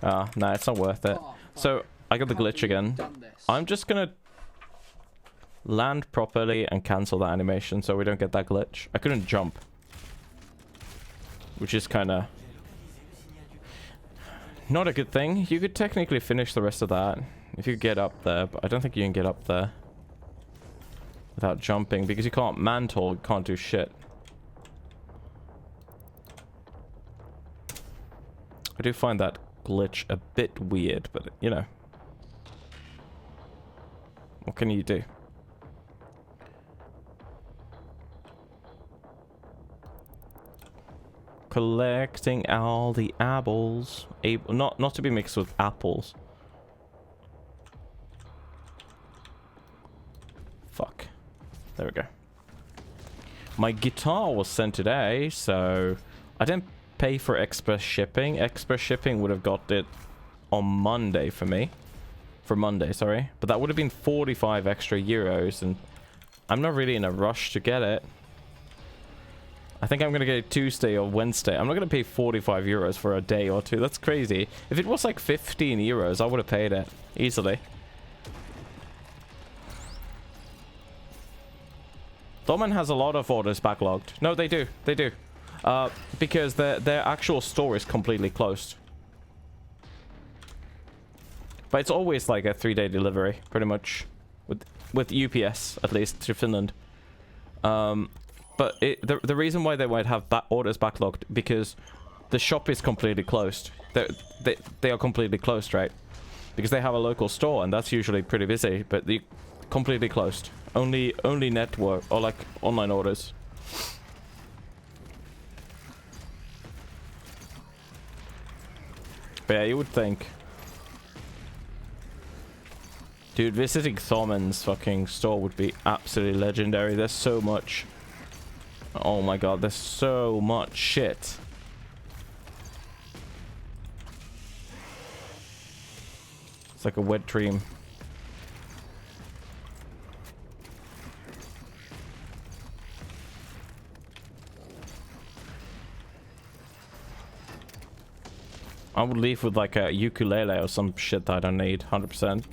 Nah, it's not worth it. So, I got the glitch again. I'm just gonna land properly and cancel that animation so we don't get that glitch. I couldn't jump. Which is kinda... not a good thing. You could technically finish the rest of that if you get up there, but I don't think you can get up there without jumping because you can't mantle, you can't do shit. I do find that glitch a bit weird, but you know. What can you do? Collecting all the apples. Not to be mixed with apples. Fuck. There we go. My guitar was sent today, so I didn't pay for express shipping. Express shipping would have got it on Monday for me. For Monday, sorry. But that would have been 45 extra euros, and I'm not really in a rush to get it. I think I'm going to get it Tuesday or Wednesday. I'm not going to pay 45 euros for a day or two. That's crazy. If it was like 15 euros, I would have paid it easily. Domin has a lot of orders backlogged. No, they do. They do. Because their actual store is completely closed. But it's always like a 3-day delivery, pretty much. With UPS, at least, to Finland. But the reason why they might have orders backlogged, because the shop is completely closed. They are completely closed, right? Because they have a local store, and that's usually pretty busy, but they completely closed. Only network, or like online orders. But yeah, you would think. Dude, visiting Thoman's fucking store would be absolutely legendary. There's so much. Oh my god, there's so much shit. It's like a wet dream. I would leave with like a ukulele or some shit that I don't need, 100%.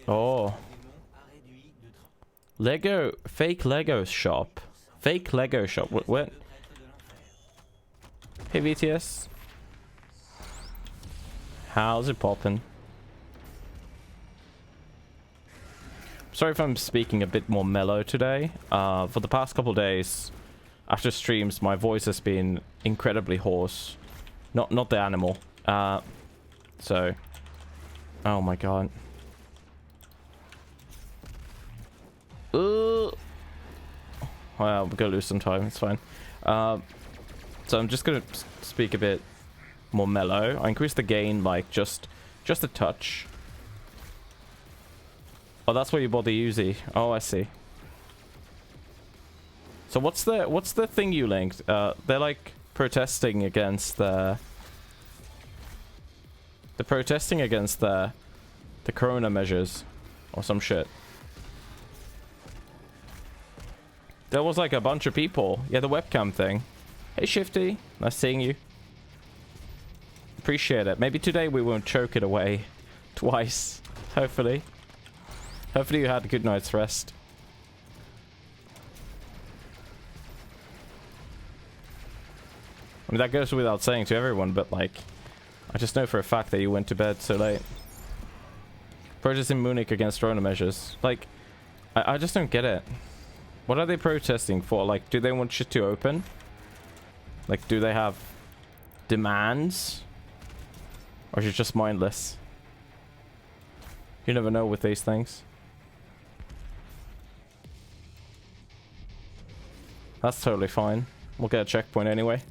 Oh. Lego, fake Lego shop. Fake Lego shop. What? Hey VTS. How's it poppin'? Sorry if I'm speaking a bit more mellow today. For the past couple days, after streams, my voice has been incredibly hoarse. Not the animal. So. Oh my god. Well, we're gonna lose some time. It's fine. So I'm just gonna speak a bit more mellow. I increased the gain like just a touch. Oh, that's where you bought the Uzi. Oh, I see. So what's the thing you linked? They're like protesting against the. They're protesting against the corona measures or some shit. There was like a bunch of people. Yeah, the webcam thing. Hey Shifty, nice seeing you. Appreciate it. Maybe today we won't choke it away twice. Hopefully. Hopefully you had a good night's rest. I mean, that goes without saying to everyone, but like, I just know for a fact that you went to bed so late. Protest in Munich against corona measures. Like, I just don't get it. What are they protesting for? Like, do they want shit to open? Like, do they have demands? Or is it just mindless? You never know with these things. That's totally fine. We'll get a checkpoint anyway.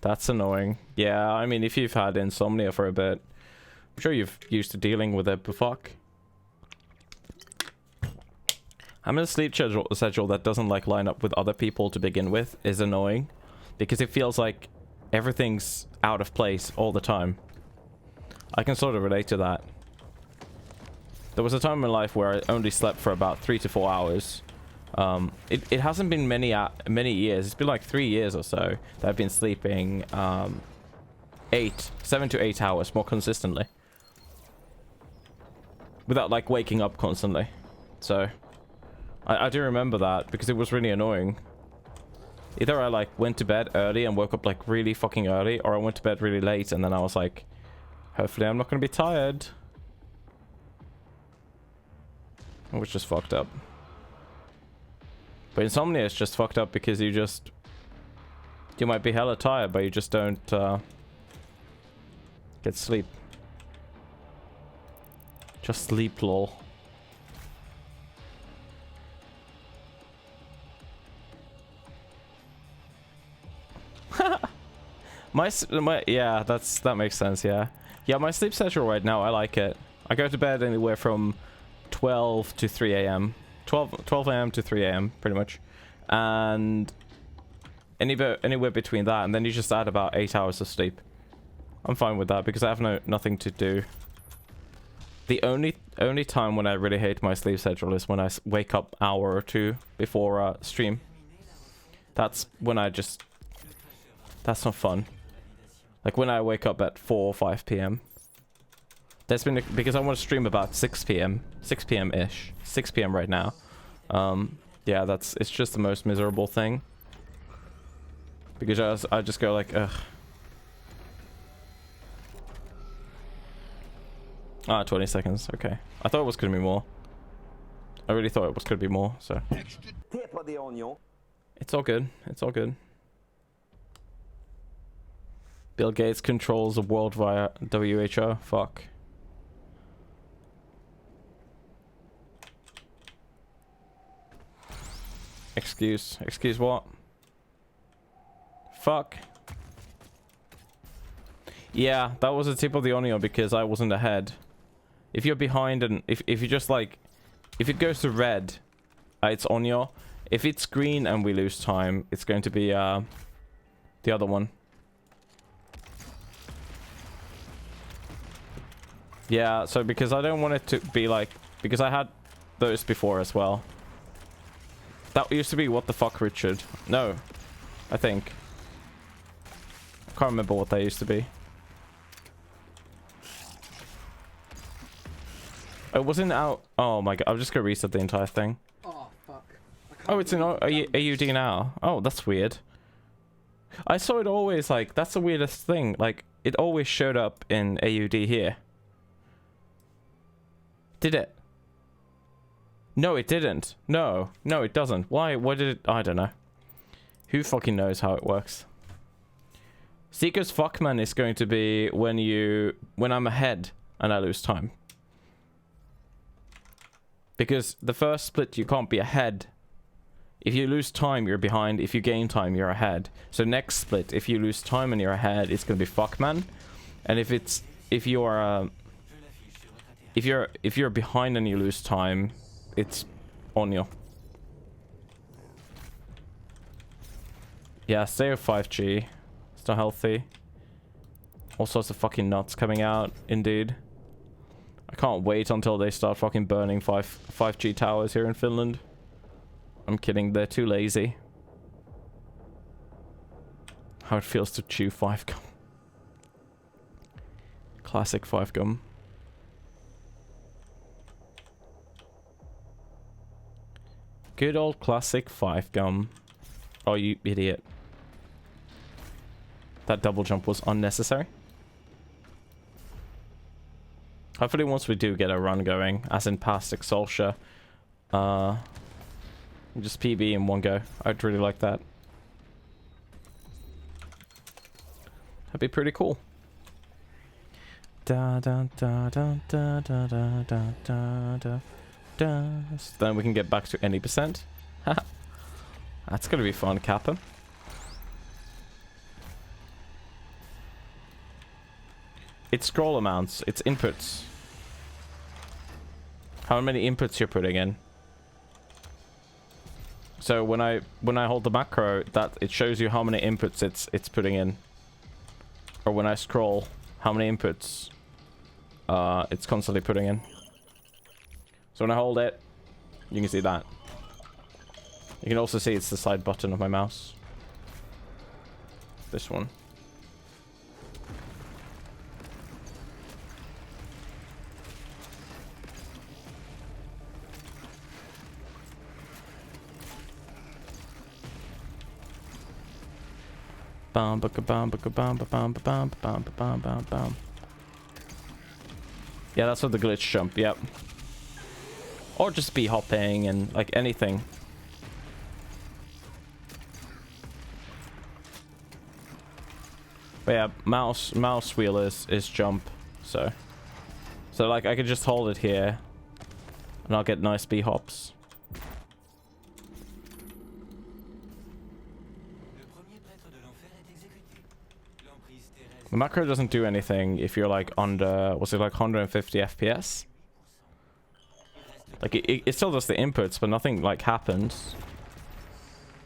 That's annoying. Yeah, I mean, if you've had insomnia for a bit, I'm sure you've used to dealing with it, but fuck. I'm in a sleep schedule that doesn't like line up with other people to begin with is annoying, because it feels like everything's out of place all the time. I can sort of relate to that. There was a time in my life where I only slept for about 3 to 4 hours, It hasn't been many years. It's been like 3 years or so that I've been sleeping 7 to 8 hours more consistently, without like waking up constantly. So I do remember that because it was really annoying. Either I like went to bed early and woke up like really fucking early, or I went to bed really late and then I was like, hopefully I'm not gonna be tired. Which just fucked up. But insomnia is just fucked up because you might be hella tired, but you just don't get sleep. Just sleep, lol. Yeah, that makes sense. Yeah, my sleep schedule right now, I like it. I go to bed anywhere from 12 to 3 a.m. 12 a.m. to 3 a.m. pretty much, and anywhere between that, and then you just add about 8 hours of sleep. I'm fine with that because I have nothing to do. The only time when I really hate my sleep schedule is when I wake up an hour or two before stream. That's when that's not fun. Like when I wake up at 4 or 5 p.m. That's been because I want to stream about 6 p.m. 6 p.m.-ish. 6 p.m. right now. Yeah, it's just the most miserable thing. Because I just go like, ugh. 20 seconds, okay. I thought it was gonna be more. I really thought it was gonna be more, so. It's all good, it's all good. Bill Gates controls the world via WHO, fuck. Excuse what? Fuck. Yeah, that was the tip of the onion because I wasn't ahead. If you're behind and if you just like, if it goes to red, it's onion. If it's green and we lose time, it's going to be the other one. Yeah, so because I don't want it to be like, because I had those before as well. That used to be what the fuck, Richard? No, I think. I can't remember what they used to be. It wasn't out. Oh my god, I'm just gonna reset the entire thing. Oh fuck. Oh, it's in AUD now. Oh, that's weird. I saw it always like, that's the weirdest thing. Like, it always showed up in AUD here. Did it? No, it didn't. No, it doesn't. Why did it? I don't know. Who fucking knows how it works? Seeker's Fuckman is going to be when I'm ahead and I lose time. Because the first split you can't be ahead. If you lose time, you're behind. If you gain time, you're ahead. So next split, if you lose time and you're ahead, it's gonna be Fuckman. And if you're behind and you lose time, it's on you. Yeah, stay with 5G. It's not healthy. All sorts of fucking nuts coming out, indeed. I can't wait until they start fucking burning 5G towers here in Finland. I'm kidding, they're too lazy. How it feels to chew 5-gum. Classic 5-gum. Good old classic 5-gum. Oh, you idiot. That double jump was unnecessary. Hopefully once we do get a run going, as in past Exultia, just PB in one go. I'd really like that. That'd be pretty cool. Da da da da da da da da da da. So then we can get back to any percent. That's gonna be fun, Kappa. It's scroll amounts, it's inputs. How many inputs you're putting in. So when I hold the macro, that it shows you how many inputs it's putting in. Or when I scroll, how many inputs it's constantly putting in. So when I hold it, you can see that. You can also see it's the side button of my mouse. This one. Bam, bam, bam, bam, bam, bam, bam, bam, bam, bam, bam. Yeah, that's what the glitch jump. Yep. Or just be hopping and like anything. But yeah, mouse wheel is jump. So like I could just hold it here, and I'll get nice B hops. The macro doesn't do anything if you're like under, was it like 150 FPS? Like it still does the inputs, but nothing like happens.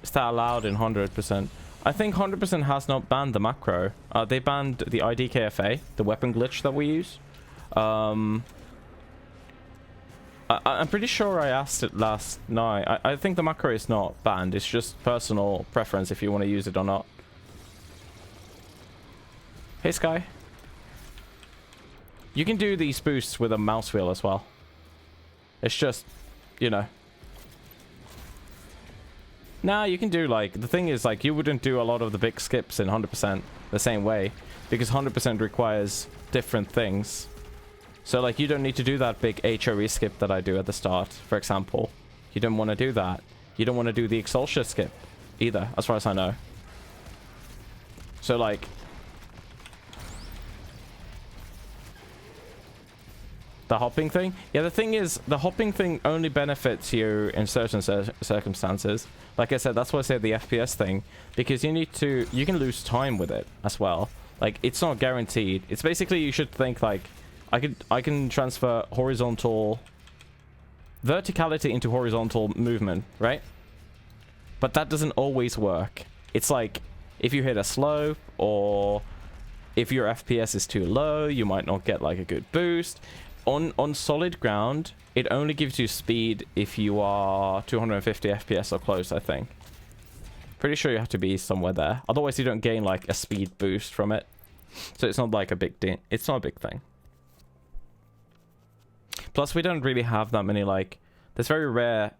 Is that allowed in 100%? I think 100% has not banned the macro. They banned the IDKFA, the weapon glitch that we use. I'm pretty sure I asked it last night. I think the macro is not banned. It's just personal preference if you want to use it or not. Hey, Sky. You can do these boosts with a mouse wheel as well. It's just, you know. Nah, you can do like, the thing is like, you wouldn't do a lot of the big skips in 100% the same way, because 100% requires different things. So like, you don't need to do that big HOE skip that I do at the start, for example. You don't want to do that. You don't want to do the Exultia skip either, as far as I know. So like, the hopping thing? Yeah, the thing is, the hopping thing only benefits you in certain circumstances. Like I said, that's why I said the FPS thing. Because you can lose time with it as well. Like, it's not guaranteed. It's basically, you should think like, I can transfer verticality into horizontal movement, right? But that doesn't always work. It's like, if you hit a slope, or if your FPS is too low, you might not get like a good boost. On solid ground, it only gives you speed if you are 250 FPS or close, I think. Pretty sure you have to be somewhere there. Otherwise, you don't gain like a speed boost from it. So it's not like a big thing. It's not a big thing. Plus, we don't really have that many like... There's very rare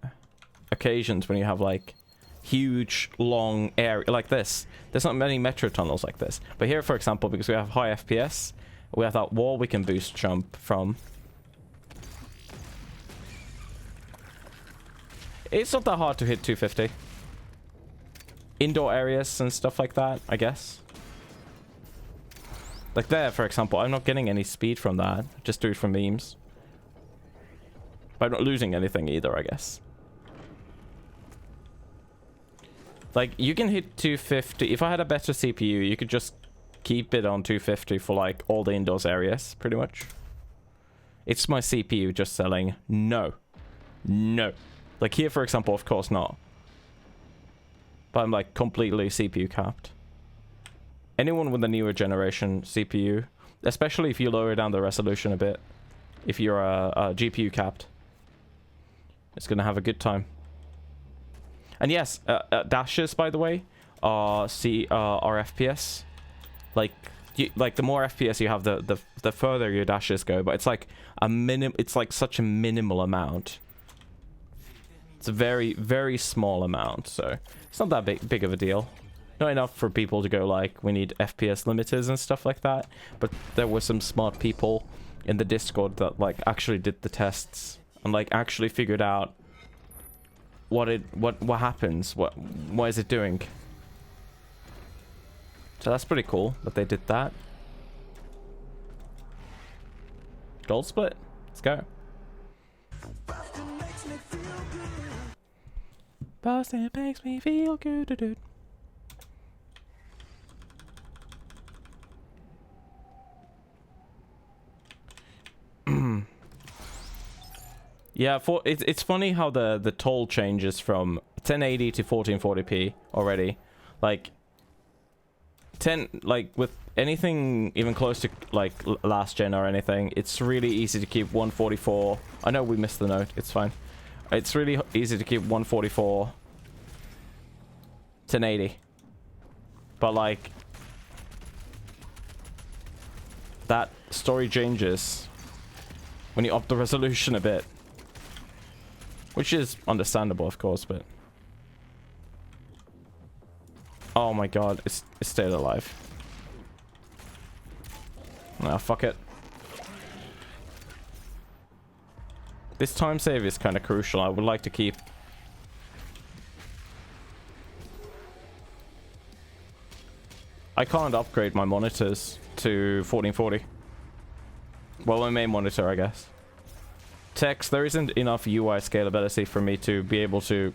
occasions when you have like huge, long area like this. There's not many metro tunnels like this. But here, for example, because we have high FPS, we have that wall we can boost jump from. It's not that hard to hit 250. Indoor areas and stuff like that, I guess. Like there, for example, I'm not getting any speed from that. Just do it from memes. But I'm not losing anything either, I guess. Like, you can hit 250. If I had a better CPU, you could just keep it on 250 for, like, all the indoors areas, pretty much. It's my CPU just selling. No. No. Like, here, for example, of course not. But I'm, like, completely CPU capped. Anyone with a newer generation CPU, especially if you lower down the resolution a bit, if you're a GPU capped, it's gonna have a good time. And yes, dashes, by the way, are FPS. Like the more FPS you have, the further your dashes go. But it's like it's like such a minimal amount. It's a very, very small amount, so it's not that big of a deal. Not enough for people to go like, we need FPS limiters and stuff like that. But there were some smart people in the Discord that like actually did the tests and like actually figured out what happens, what is it doing. So that's pretty cool that they did that. Gold split. Let's go. Boston makes me feel good, dude. Yeah, it's funny how the toll changes from 1080 to 1440p already. Like with anything even close to like last gen or anything, it's really easy to keep 144. I know we missed the note. It's fine. It's really easy to keep 144 1080. But like that story changes when you up the resolution a bit, which is understandable, of course. But oh my god, it's stayed alive. Nah, fuck it. This time save is kind of crucial. I would like to keep. I can't upgrade my monitors to 1440. Well, my main monitor, I guess. Text, there isn't enough UI scalability for me to be able to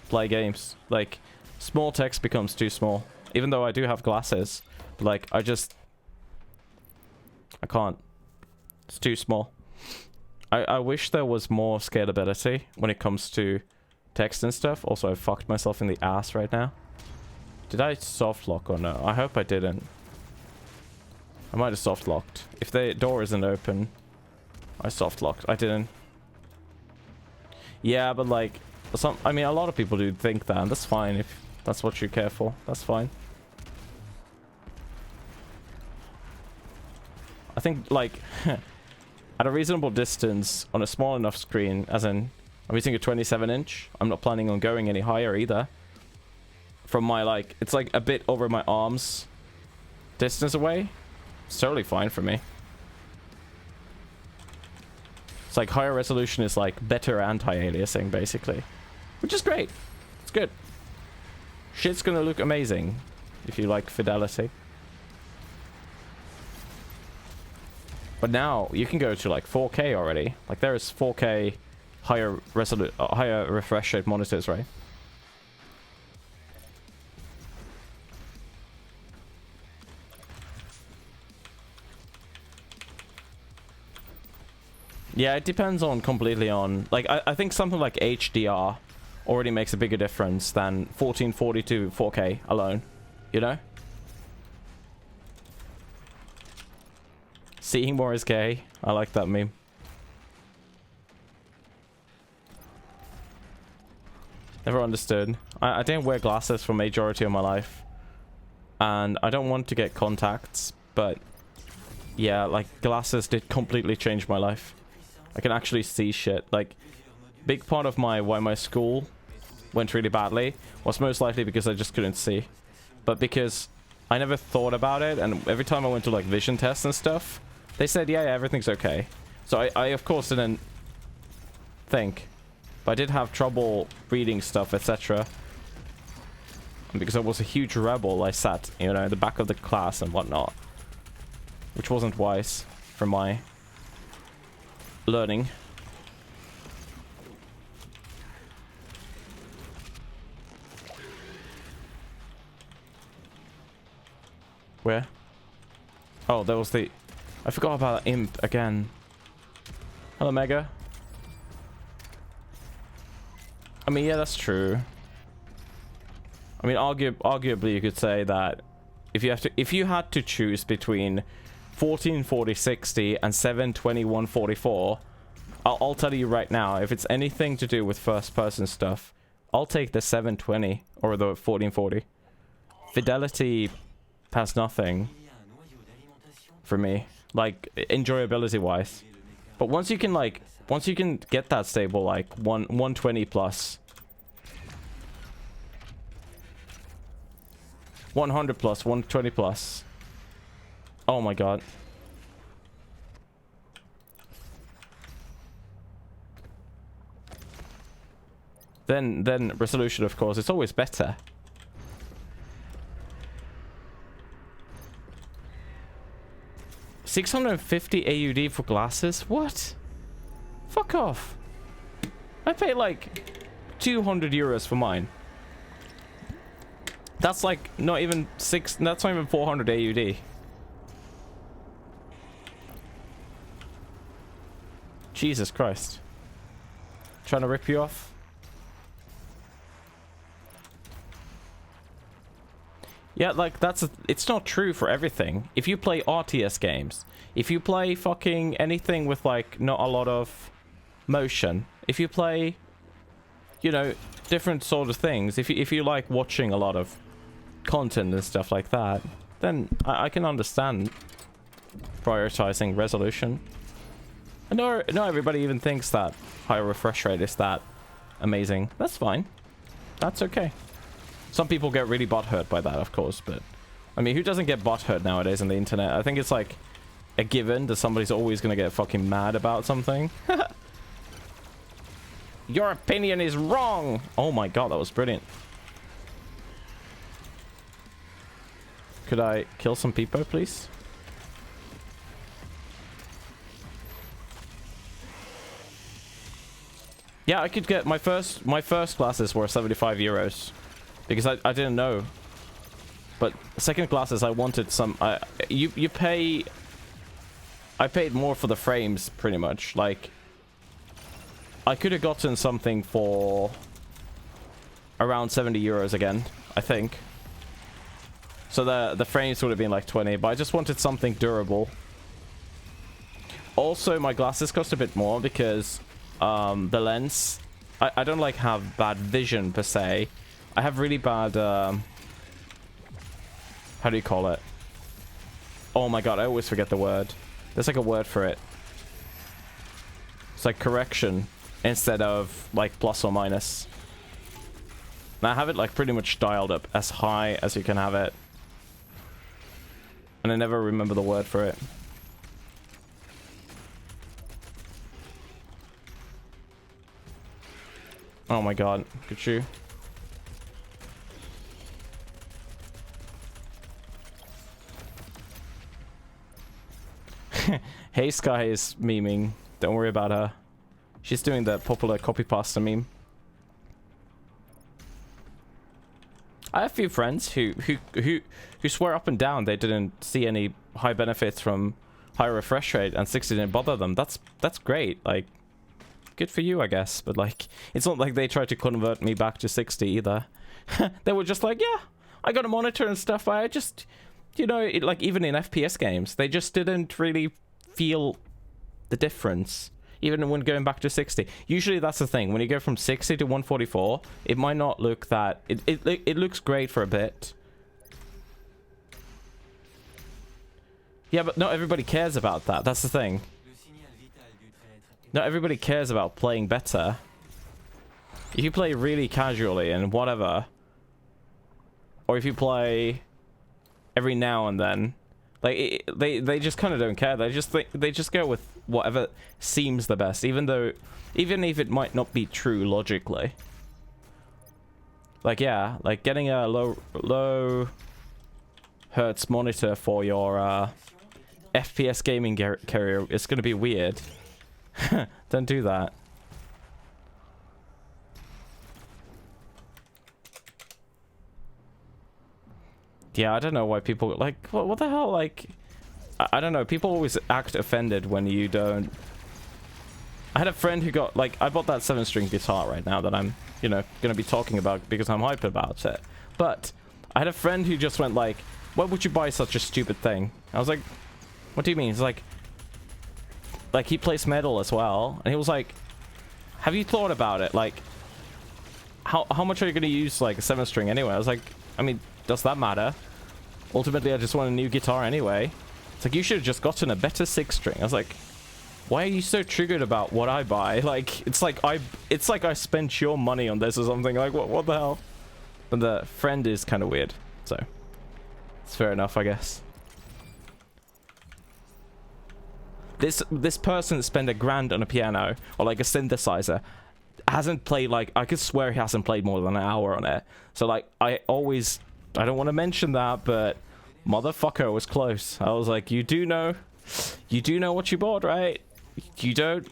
play games. Like, small text becomes too small. Even though I do have glasses. Like, I can't. It's too small. I wish there was more scalability when it comes to text and stuff. Also, I fucked myself in the ass right now. Did I soft lock or no? I hope I didn't. I might have soft locked. If the door isn't open, I soft locked. I didn't. Yeah, but like, I mean, a lot of people do think that, and that's fine if that's what you care for. That's fine. I think like at a reasonable distance on a small enough screen, as in I'm using a 27-inch. I'm not planning on going any higher either. From my like, it's like a bit over my arms distance away. It's totally fine for me. It's like higher resolution is like better anti-aliasing basically, which is great. It's good. Shit's gonna look amazing if you like fidelity. But now you can go to like 4K already. Like there is 4K higher refresh rate monitors, right? Yeah, it depends on completely on like I think something like HDR already makes a bigger difference than 1440 to 4K alone, you know? Seeing more is gay. I like that meme. Never understood. I didn't wear glasses for majority of my life. And I don't want to get contacts, but yeah, like glasses did completely change my life. I can actually see shit. Like, big part of why my school went really badly was most likely because I just couldn't see. But because I never thought about it, and every time I went to like vision tests and stuff, they said, yeah, everything's okay. So I of course didn't think. But I did have trouble reading stuff, etc. And because I was a huge rebel, I sat, you know, in the back of the class and whatnot. Which wasn't wise for my learning. Where? Oh, there was the... I forgot about that imp again. Hello, Mega. I mean, yeah, that's true. I mean, arguably, you could say that if you had to choose between 1440/60 and 720/144, I'll tell you right now, if it's anything to do with first-person stuff, I'll take the 720 or the 1440. Fidelity has nothing for me, like enjoyability-wise. But once you can get that stable, like 120 plus, 100 plus, 120 plus. Oh my god. Then resolution, of course, it's always better. $650 AUD for glasses? What? Fuck off. I paid like 200 euros for mine. That's like not even that's not even 400 AUD. Jesus Christ. Trying to rip you off? Yeah, like it's not true for everything. If you play RTS games, if you play fucking anything with like not a lot of motion, if you play, you know, different sort of things. If you like watching a lot of content and stuff like that, then I can understand prioritizing resolution. I know not everybody even thinks that higher refresh rate is that amazing. That's fine. That's okay. Some people get really butthurt by that, of course, but I mean, who doesn't get butthurt nowadays on the internet? I think it's like a given that somebody's always gonna get fucking mad about something. Your opinion is wrong! Oh my god, that was brilliant. Could I kill some people, please? Yeah, I could get my first glasses were 75 euros because I didn't know. But second glasses, I wanted some. You pay. I paid more for the frames, pretty much. Like, I could have gotten something for around 70 euros again, I think. So the frames would have been like 20, but I just wanted something durable. Also, my glasses cost a bit more because the lens, I don't like have bad vision per se. I have really bad how do you call it? Oh my god, I always forget the word. There's like a word for it. It's like correction instead of like plus or minus. And I have it like pretty much dialed up as high as you can have it. And I never remember the word for it. Oh my god, could you? Hey Sky is memeing. Don't worry about her. She's doing the popular copy pasta meme. I have a few friends who swear up and down they didn't see any high benefits from high refresh rate and 60 didn't bother them. That's great. Like, good for you, I guess. But like, it's not like they tried to convert me back to 60 either. They were just like, yeah, I got a monitor and stuff. I just, you know, like even in FPS games, they just didn't really feel the difference. Even when going back to 60. Usually that's the thing. When you go from 60 to 144, it might not look that... It looks great for a bit. Yeah, but not everybody cares about that. That's the thing. Not everybody cares about playing better. If you play really casually and whatever, or if you play every now and then, like they just kind of don't care. They just go with whatever seems the best, even if it might not be true logically. Like, yeah, like getting a low hertz monitor for your FPS gaming carrier is going to be weird. Don't do that. Yeah, I don't know why people like what the hell, like I don't know, people always act offended when you don't. I had a friend who got, like, I bought that 7-string guitar right now that I'm, you know, gonna be talking about because I'm hyped about it. But I had a friend who just went like, why would you buy such a stupid thing? I was like, what do you mean? He's like he plays metal as well, and he was like, have you thought about it? Like, how much are you gonna use like a 7-string anyway? I was like, I mean, does that matter? Ultimately, I just want a new guitar anyway. It's like, you should have just gotten a better 6-string. I was like, why are you so triggered about what I buy? Like, it's like I spent your money on this or something. Like, what the hell? And the friend is kind of weird, so it's fair enough, I guess. This person spent $1,000 on a piano or like a synthesizer, hasn't played, like, I could swear he hasn't played more than an hour on it. So like, I don't want to mention that, but motherfucker was close. I was like, you do know what you bought, right? You don't.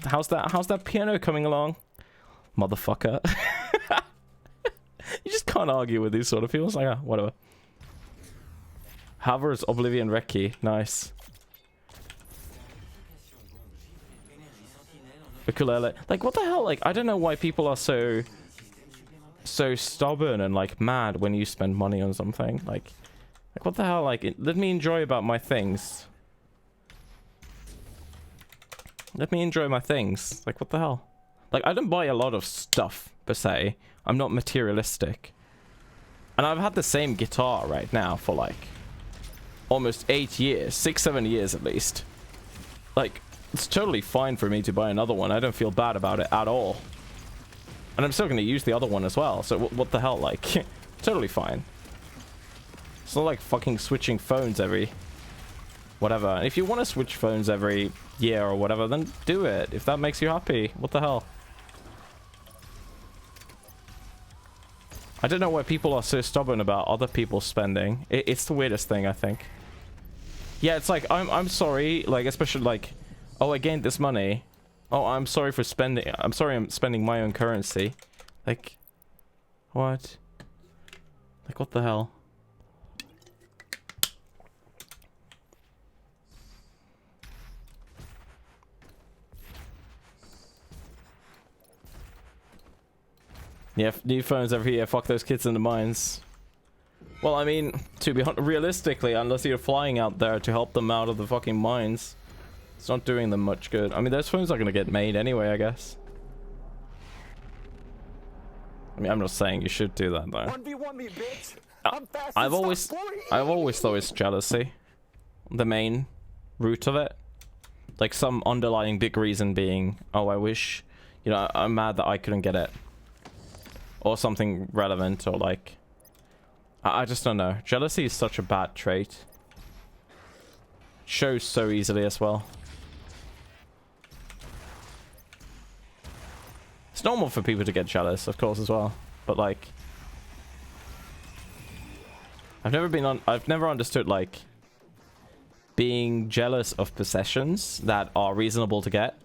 How's that piano coming along, motherfucker? You just can't argue with these sort of people. It's like, whatever. Havers Oblivion Recce, nice. Ukulele, like, what the hell? Like, I don't know why people are so stubborn and like mad when you spend money on something. Like what the hell? Like, let me enjoy about my things. Let me enjoy my things. Like, what the hell? Like, I don't buy a lot of stuff, per se. I'm not materialistic. And I've had the same guitar right now for, like, almost 8 years. 6-7 years, at least. Like, it's totally fine for me to buy another one. I don't feel bad about it at all. And I'm still going to use the other one as well. So, what the hell, like, totally fine. It's not like fucking switching phones every... whatever. And if you want to switch phones every year or whatever, then do it. If that makes you happy. What the hell? I don't know why people are so stubborn about other people spending. It's the weirdest thing, I think. Yeah, it's like, I'm sorry, like, especially like, oh, I gained this money. Oh, I'm sorry for spending, I'm sorry I'm spending my own currency. Like, what? Like, what the hell? Yeah, new phones every year. Fuck those kids in the mines. Well, I mean, to be realistically, unless you're flying out there to help them out of the fucking mines, it's not doing them much good. I mean, those phones are gonna get made anyway, I guess. I mean, I'm not saying you should do that though. 1v1 me, bitch. I've always thought it's jealousy, the main root of it. Like some underlying big reason being, oh, I wish, you know, I'm mad that I couldn't get it. Or something relevant, or like... I just don't know. Jealousy is such a bad trait. Shows so easily as well. It's normal for people to get jealous, of course, as well. But like... I've never understood, like... being jealous of possessions that are reasonable to get.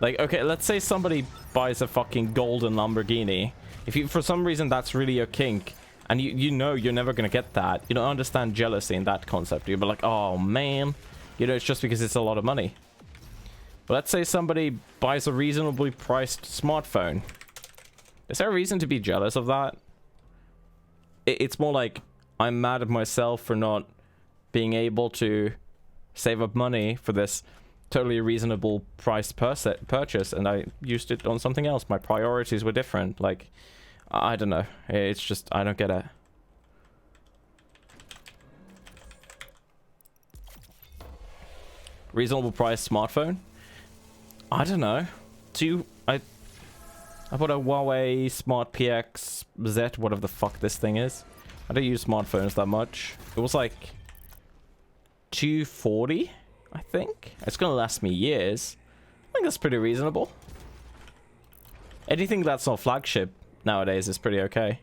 Like, okay, let's say somebody buys a fucking golden Lamborghini. If you, for some reason, that's really your kink, and you know you're never gonna get that, you don't understand jealousy in that concept. You'll be like, oh man, you know, it's just because it's a lot of money. But let's say somebody buys a reasonably priced smartphone. Is there a reason to be jealous of that? It's more like, I'm mad at myself for not being able to save up money for this totally reasonable priced purchase, and I used it on something else. My priorities were different. Like, I don't know. It's just, I don't get it. Reasonable price smartphone? I don't know. I bought a Huawei Smart PX Z, whatever the fuck this thing is. I don't use smartphones that much. It was like $240. I think. It's gonna last me years. I think that's pretty reasonable. Anything that's not flagship nowadays is pretty okay.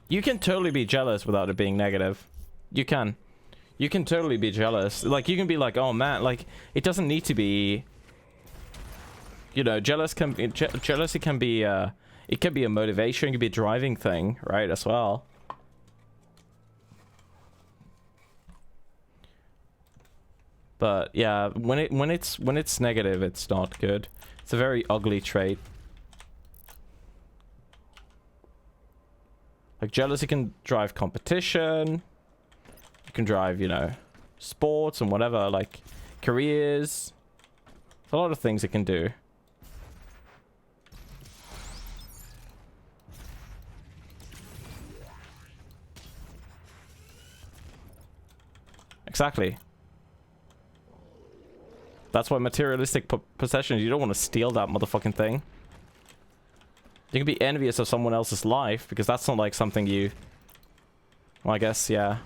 You can totally be jealous without it being negative. You can. You can totally be jealous. Like, you can be like, oh man, like, it doesn't need to be... You know, jealousy can be, it can be a motivation, it can be a driving thing, right, as well. But yeah, when it's negative, it's not good. It's a very ugly trait. Like, jealousy can drive competition. You can drive, you know, sports and whatever, like careers. There's a lot of things it can do. Exactly. That's why materialistic possessions, you don't want to steal that motherfucking thing. You can be envious of someone else's life, because that's not like something you... Well, I guess, yeah.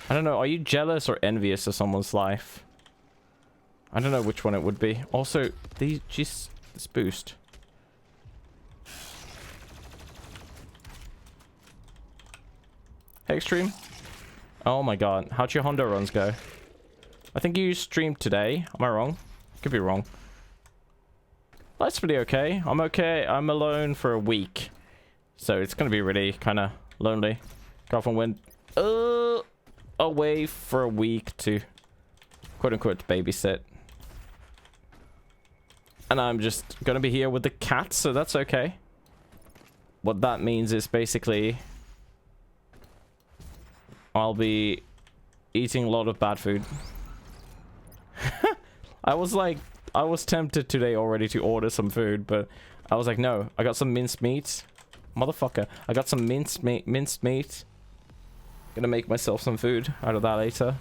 I don't know, are you jealous or envious of someone's life? I don't know which one it would be. Also, this boost. Hey, Extreme. Oh my god, how'd your Honda runs go? I think you streamed today. Am I wrong? Could be wrong. That's pretty okay. I'm okay. I'm alone for a week. So it's gonna be really kind of lonely. Girlfriend went away for a week to quote-unquote babysit. And I'm just gonna be here with the cats, so that's okay. What that means is basically... I'll be eating a lot of bad food. I was tempted today already to order some food, but I was like, no, I got some minced meat. Motherfucker, I got some minced meat. Gonna make myself some food out of that later.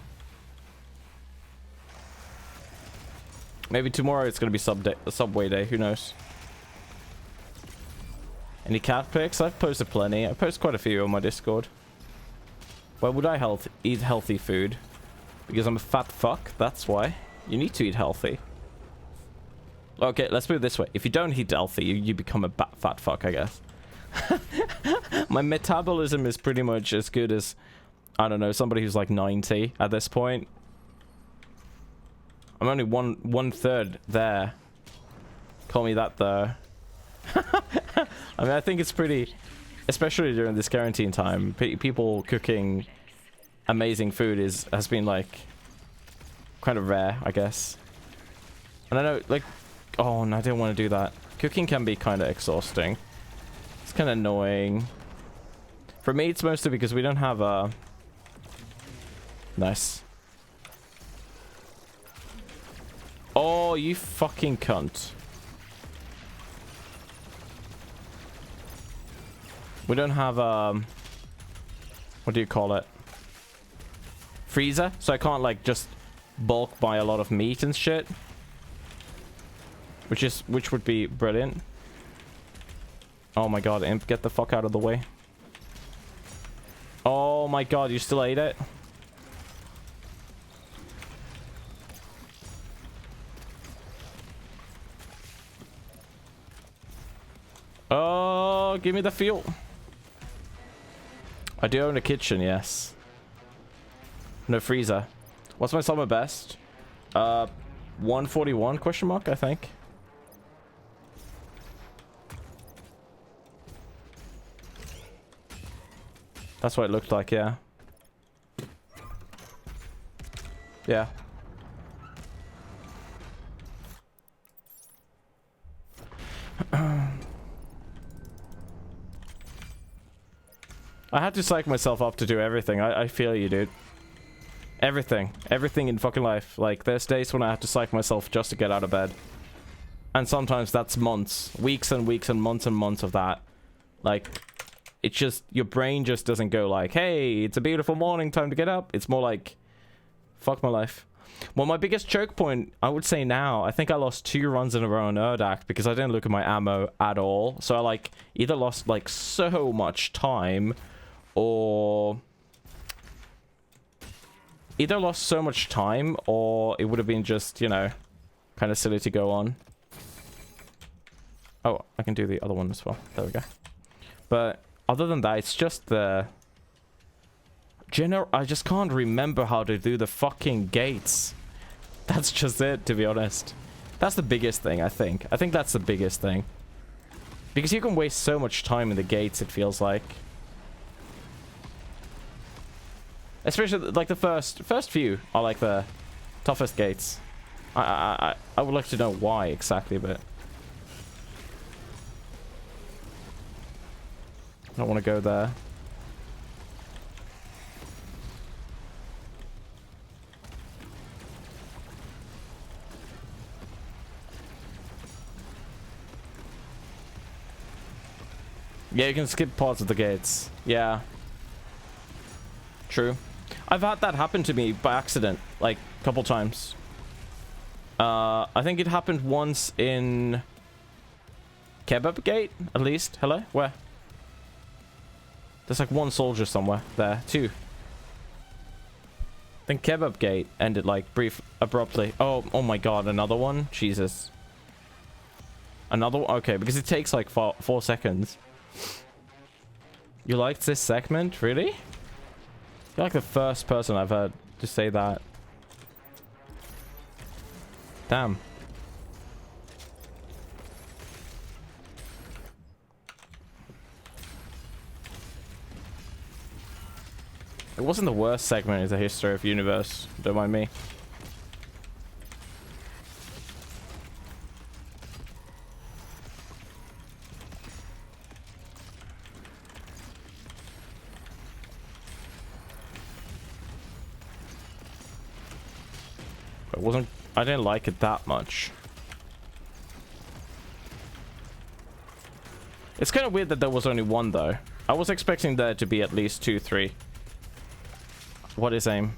Maybe tomorrow it's gonna be Subway day, who knows. Any cat pics? I've posted plenty. I post quite a few on my Discord. Why would I eat healthy food? Because I'm a fat fuck, that's why. You need to eat healthy. Okay, let's put it this way. If you don't eat healthy, you become a fat fuck, I guess. My metabolism is pretty much as good as, I don't know, somebody who's like 90 at this point. I'm only one third there. Call me that though. I mean, I think it's pretty, especially during this quarantine time, people cooking amazing food has been like kind of rare, I guess. And I know, like, oh, no, I didn't want to do that. Cooking can be kind of exhausting. It's kind of annoying. For me, it's mostly because we don't have a... Nice. Oh, you fucking cunt. We don't have, what do you call it? Freezer? So I can't, like, just bulk buy a lot of meat and shit. Which would be brilliant. Oh my god, Imp, get the fuck out of the way. Oh my god, you still ate it? Oh, give me the fuel. I do own a kitchen, yes. No freezer. What's my summer best? 141 question mark, I think. That's what it looked like, yeah. Yeah. I had to psych myself up to do everything. I feel you, dude. Everything. Everything in fucking life. Like, there's days when I have to psych myself just to get out of bed. And sometimes that's months. Weeks and weeks and months of that. Like, it's just, your brain just doesn't go like, hey, it's a beautiful morning, time to get up. It's more like, fuck my life. Well, my biggest choke point, I would say now, I think I lost 2 runs in a row on Erdak because I didn't look at my ammo at all. So I, like, either lost, like, so much time, or it would have been just, you know, kind of silly to go on. Oh, I can do the other one as well. There we go. But other than that, it's just the I just can't remember how to do the fucking gates. That's just it, to be honest. That's the biggest thing, I think. I think that's the biggest thing. Because you can waste so much time in the gates, it feels like. Especially, like, the first few are, like, the toughest gates. I would like to know why exactly, but I don't want to go there. Yeah, you can skip parts of the gates. Yeah. True. I've had that happen to me by accident, like, a couple times. I think it happened once in Kebab Gate, at least. Hello? Where? There's like 1 soldier somewhere. There. 2. Then Kebab Gate ended, like, abruptly. Oh my god, another one? Jesus. Another one? Okay, because it takes like 4 seconds. You liked this segment? Really? You're like the first person I've heard to say that. Damn. It wasn't the worst segment in the history of universe. Don't mind me. It wasn't... I didn't like it that much. It's kind of weird that there was only one, though. I was expecting there to be at least 2, 3. What is aim?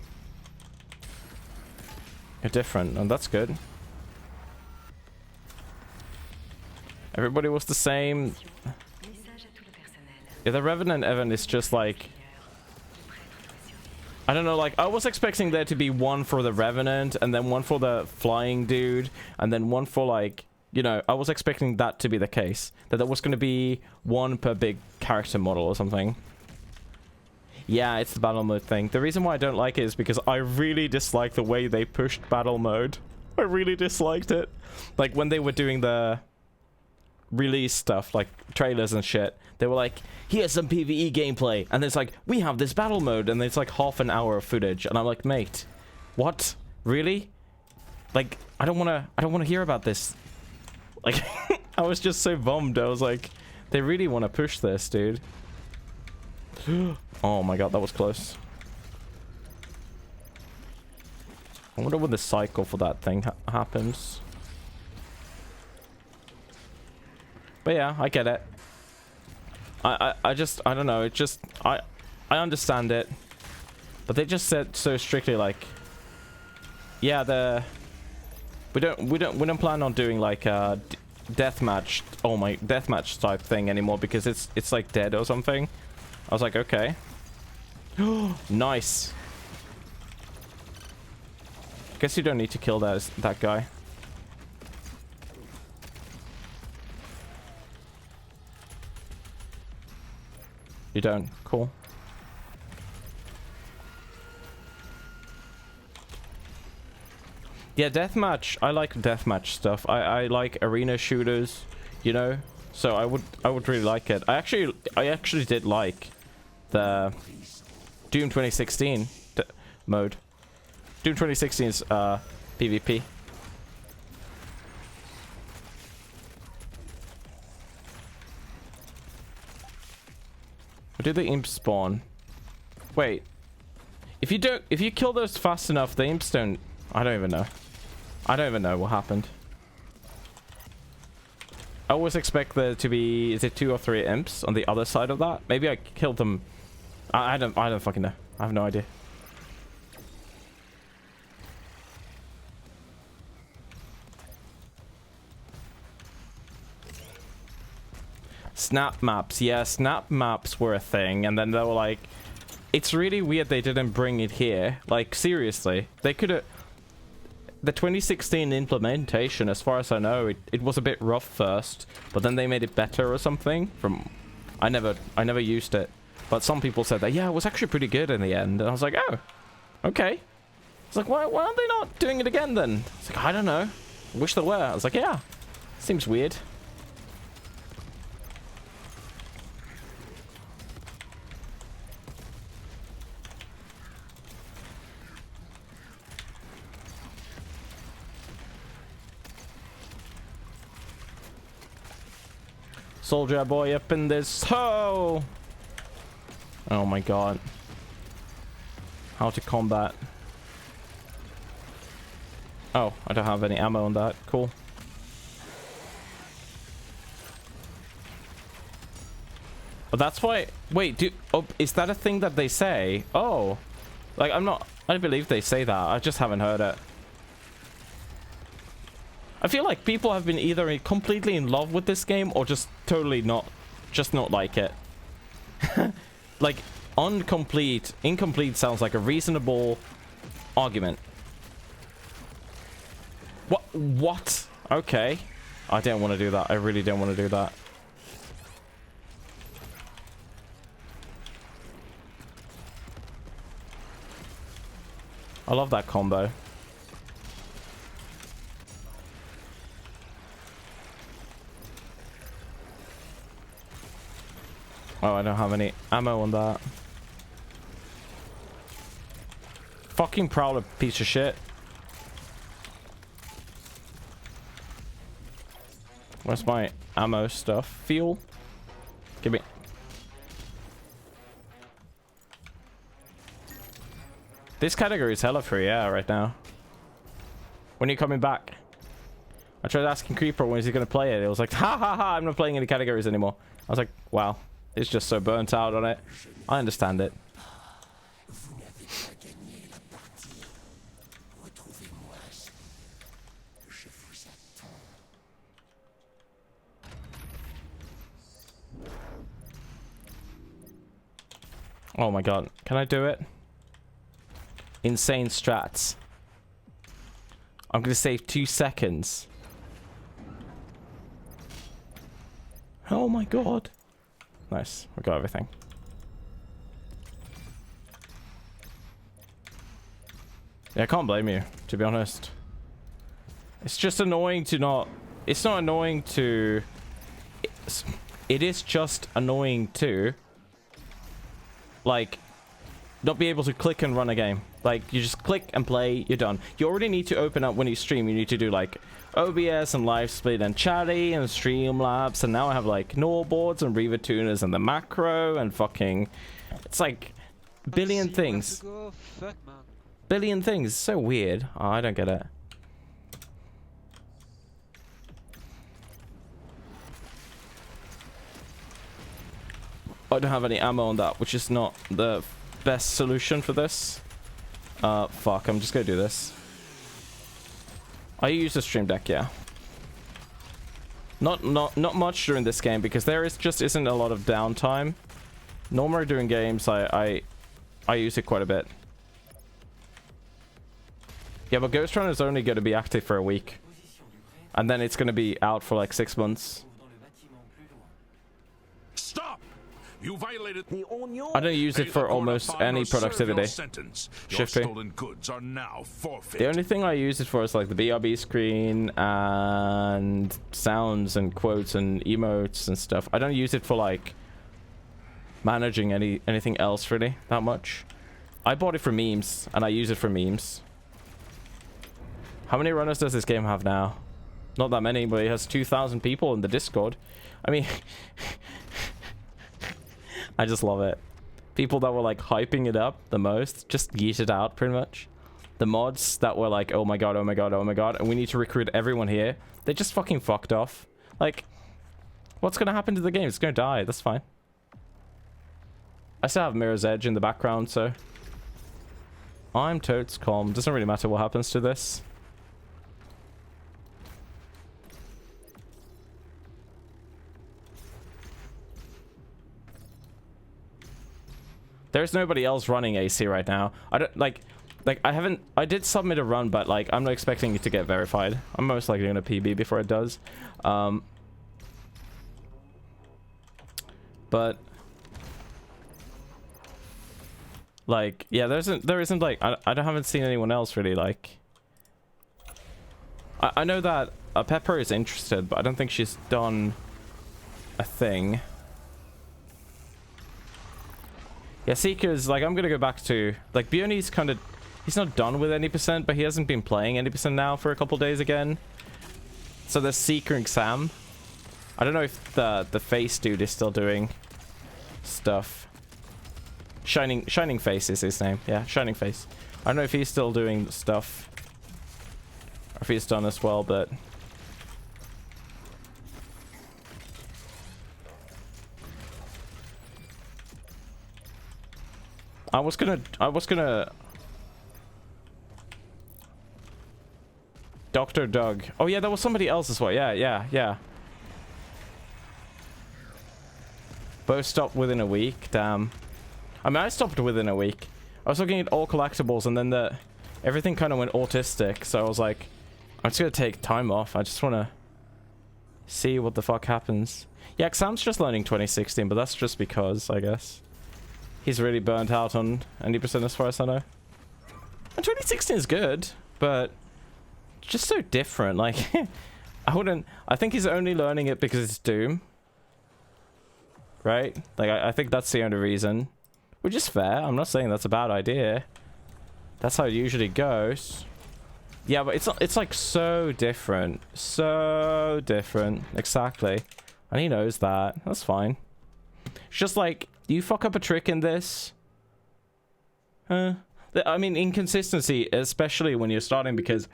You're different, and that's good. Everybody was the same. Yeah, the Revenant event is just like... I don't know, like, I was expecting there to be one for the Revenant, and then one for the flying dude, and then one for, like... You know, I was expecting that to be the case. That there was going to be one per big character model or something. Yeah, it's the battle mode thing. The reason why I don't like it is because I really dislike the way they pushed battle mode. I really disliked it. Like, when they were doing the release stuff, like trailers and shit, they were like, here's some PvE gameplay. And it's like, we have this battle mode. And it's like half an hour of footage. And I'm like, mate, what? Really? Like, I don't want to hear about this. Like, I was just so bummed. I was like, they really want to push this, dude. Oh my god, that was close. I wonder when the cycle for that thing happens. But yeah, I get it. I just, I don't know. It just, I understand it. But they just said so strictly, like, yeah, we don't plan on doing like a deathmatch, deathmatch type thing anymore because it's like dead or something. I was like, okay. Nice. Guess you don't need to kill that guy. You don't. Cool. Yeah, deathmatch. I like deathmatch stuff. I like arena shooters, you know. So I would really like it. I actually did like the Doom 2016 mode. Doom 2016's PvP. Where do the imps spawn? Wait. If you kill those fast enough, the imps don't. I don't even know. I don't even know what happened. I always expect there to be, is it 2 or 3 imps on the other side of that? Maybe I killed them. I don't fucking know. I have no idea. Snap maps. Yeah, snap maps were a thing, and then they were like, it's really weird they didn't bring it here. Like, seriously. They could have... The 2016 implementation, as far as I know, it was a bit rough first, but then they made it better or something. I never used it, but some people said that, yeah, it was actually pretty good in the end, and I was like, oh, okay. It's like, why aren't they not doing it again then? It's like, I don't know. I wish they were. I was like, yeah, seems weird. Soldier boy up in this hole. Oh my god. How to combat. Oh, I don't have any ammo on that. Cool. But that's why... Wait, oh, is that a thing that they say? Oh. Like, I believe they say that. I just haven't heard it. I feel like people have been either completely in love with this game or just totally not like it. Like, incomplete sounds like a reasonable argument. What? Okay. I don't want to do that. I really don't want to do that. I love that combo. Oh, I don't have any ammo on that. Fucking Prowler piece of shit. Where's my ammo stuff? Fuel? Give me. This category is hella free, yeah, right now. When are you coming back? I tried asking Creeper when is he going to play it. It was like, ha ha ha, I'm not playing any categories anymore. I was like, wow. It's just so burnt out on it. I understand it. Oh my god. Can I do it? Insane strats. I'm going to save 2 seconds. Oh my god. Nice. We got everything. Yeah, I can't blame you, to be honest. It's just annoying to not... It's not annoying to... It is just annoying to... Like... Not be able to click and run a game. Like, you just click and play, you're done. You already need to open up when you stream. You need to do, like, OBS and live split and chatty and Streamlabs. And now I have, like, null boards and Reaver tuners and the macro and fucking... It's like... Billion things. Fuck, man. Billion things. It's so weird. Oh, I don't get it. I don't have any ammo on that, which is not the best solution for this. Fuck, I'm just gonna do this. I use the stream deck, yeah. Not much during this game because there just isn't a lot of downtime. Normally during games, I use it quite a bit. Yeah, but Ghost Run is only going to be active for a week. And then it's going to be out for like 6 months. Stop! You violated. I don't use it for almost any productivity. Stolen goods are now forfeit. The only thing I use it for is like the BRB screen and sounds and quotes and emotes and stuff. I don't use it for like managing anything else really that much. I bought it for memes and I use it for memes. How many runners does this game have now? Not that many, but it has 2,000 people in the Discord. I mean, I just love it. People that were like hyping it up the most just yeet it out pretty much. The mods that were like, oh my god, oh my god, oh my god, and we need to recruit everyone here. They just fucking fucked off. Like, what's gonna happen to the game? It's gonna die. That's fine. I still have Mirror's Edge in the background, so I'm totes calm. Doesn't really matter what happens to this. There's nobody else running AC right now. I don't I did submit a run, but like I'm not expecting it to get verified. I'm most likely gonna PB before it does. But like, yeah, there isn't like I haven't seen anyone else really like. I know that Pepper is interested, but I don't think she's done a thing. Yeah, Seeker's like, I'm gonna go back to like Bioni's kind of, he's not done with any %, but he hasn't been playing any % now for a couple days again. So there's Seeker and Sam. I don't know if the face dude is still doing stuff. Shining Face is his name. Yeah, Shining Face. I don't know if he's still doing stuff or if he's done as well, but I was gonna Dr. Doug. Oh yeah, that was somebody else as well. Yeah. Both stopped within a week. Damn. I mean, I stopped within a week. I was looking at all collectibles and then everything kind of went autistic. So I was like, I'm just gonna take time off. I just wanna see what the fuck happens. Yeah, Sam's just learning 2016, but that's just because, I guess. He's really burnt out on 90% as far as I know. And 2016 is good, but just so different. Like, I think he's only learning it because it's Doom. Right? Like, I think that's the only reason. Which is fair. I'm not saying that's a bad idea. That's how it usually goes. Yeah, but it's like so different. So different. Exactly. And he knows that. That's fine. It's just like, you fuck up a trick in this. I mean, inconsistency, especially when you're starting, because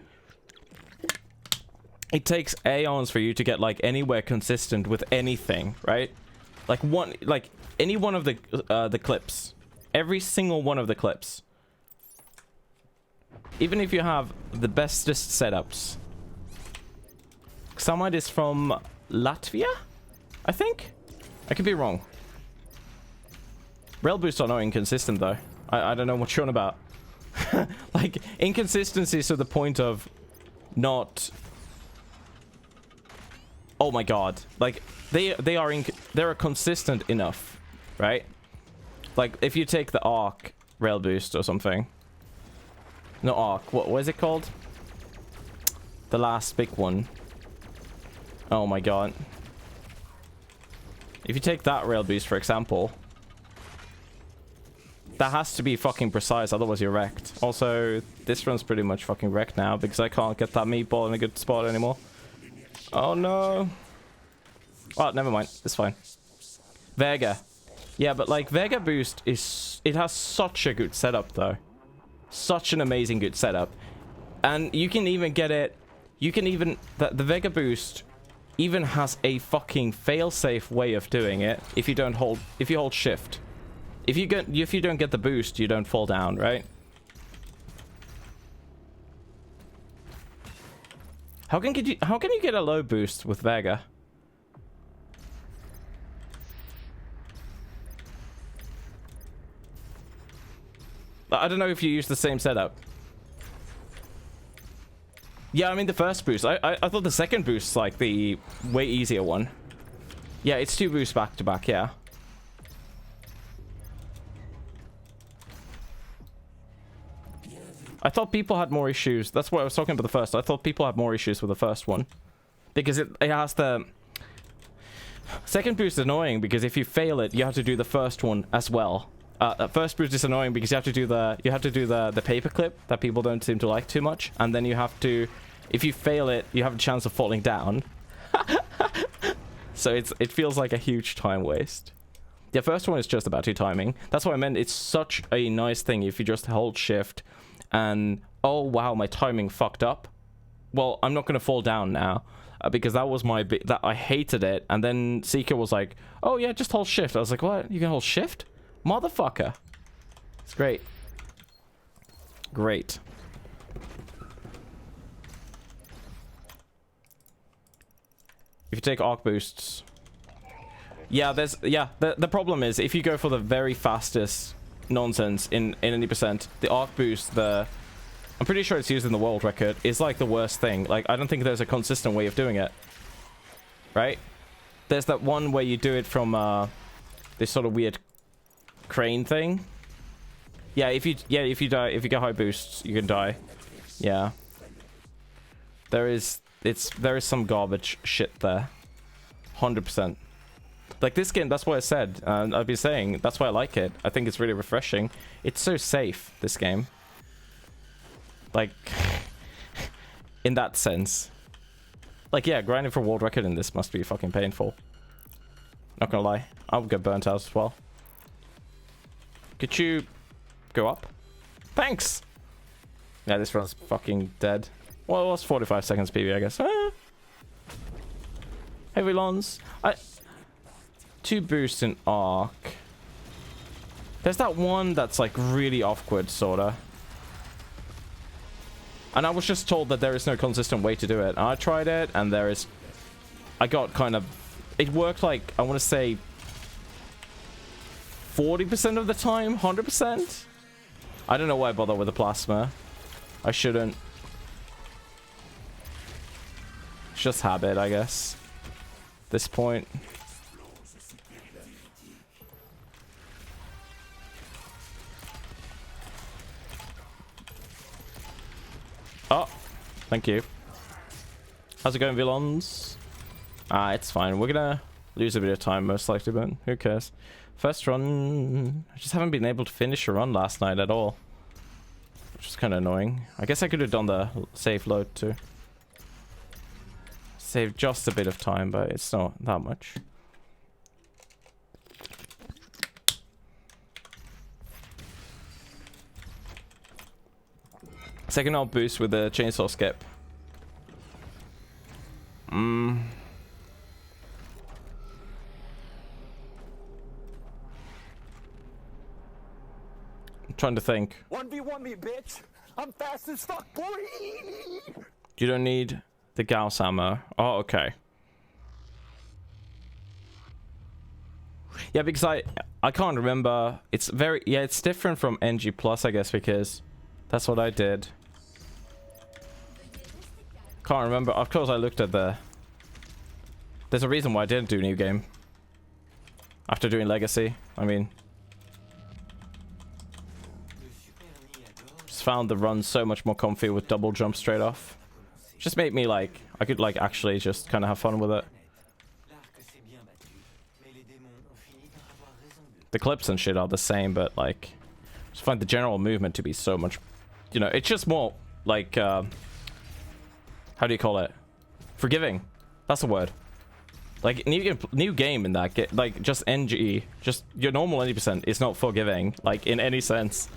it takes aeons for you to get like anywhere consistent with anything, right? Like any one of the clips, every single one of the clips, even if you have the bestest setups. Xamite is from Latvia, I think. I could be wrong. Rail boosts are not inconsistent though. I don't know what you're on about. Like inconsistencies to the point of not. Oh my god! Like they're consistent enough, right? Like if you take the arc rail boost or something. No arc. What is it called? The last big one. Oh my god! If you take that rail boost for example, that has to be fucking precise, otherwise you're wrecked. Also, this run's pretty much fucking wrecked now because I can't get that meatball in a good spot anymore. Oh no. Oh, never mind. It's fine. Vega. Yeah, but like Vega boost is... It has such a good setup though. Such an amazing good setup. And you can even get it... You can even... The Vega boost even has a fucking fail-safe way of doing it if you don't hold... If you hold shift. If you don't get the boost, you don't fall down, right? How can you get a low boost with Vega? I don't know if you use the same setup. Yeah, I mean the first boost. I thought the second boost's like the way easier one. Yeah, it's 2 boosts back to back, yeah. I thought people had more issues. That's what I was talking about the first. I thought people had more issues with the first one. Because it has the... Second boost is annoying because if you fail it, you have to do the first one as well. First boost is annoying because you have to do the paperclip that people don't seem to like too much. And then you have to... If you fail it, you have a chance of falling down. So it feels like a huge time waste. The first one is just about 2 timing. That's what I meant. It's such a nice thing if you just hold shift and oh wow, my timing fucked up. Well, I'm not gonna fall down now because that was my that I hated it. And then Seeker was like, oh yeah, just hold shift. I was like, what? You can hold shift, motherfucker? It's great. Great. If you take arc boosts, yeah, the problem is if you go for the very fastest nonsense in any percent, the arc boost, I'm pretty sure it's used in the world record, is like the worst thing. Like I don't think there's a consistent way of doing it, right? There's that one where you do it from this sort of weird crane thing. Yeah, if you get high boosts, you can die. Yeah, there is some garbage shit there, 100%. Like this game, that's what I said. I've been saying that's why I like it. I think it's really refreshing. It's so safe, this game. Like, in that sense. Like, yeah, grinding for world record in this must be fucking painful. Not gonna lie, I'll get burnt out as well. Could you go up? Thanks. Yeah, this run's fucking dead. Well, it was 45 seconds PB, I guess. Heavy lawns. 2 boosts in arc. There's that one that's like really awkward, sorta. And I was just told that there is no consistent way to do it. And I tried it, and I got kind of... It worked like, I want to say... 40% of the time? 100%? I don't know why I bother with the plasma. I shouldn't. It's just habit, I guess. At this point. Oh, thank you. How's it going, Villains? It's fine. We're gonna lose a bit of time, most likely, but who cares? First run... I just haven't been able to finish a run last night at all. Which is kind of annoying. I guess I could have done the save load too. Saved just a bit of time, but it's not that much. Second alt boost with the chainsaw skip. I'm trying to think. 1v1 me, bitch. I'm fast as fuck, boy. You don't need the Gauss ammo. Oh, okay. Yeah, because I can't remember. It's very, yeah, it's different from NG Plus, I guess, because that's what I did. Can't remember. Of course, I looked at there's a reason why I didn't do New Game after doing Legacy. I mean, just found the run so much more comfy with double jump straight off. Just made me like, I could like actually just kind of have fun with it. The clips and shit are the same, but like, just find the general movement to be so much, you know, it's just more like, how do you call it? Forgiving. That's the word. Like, new game in that game, like, just NG, just your normal 90% is not forgiving, like, in any sense.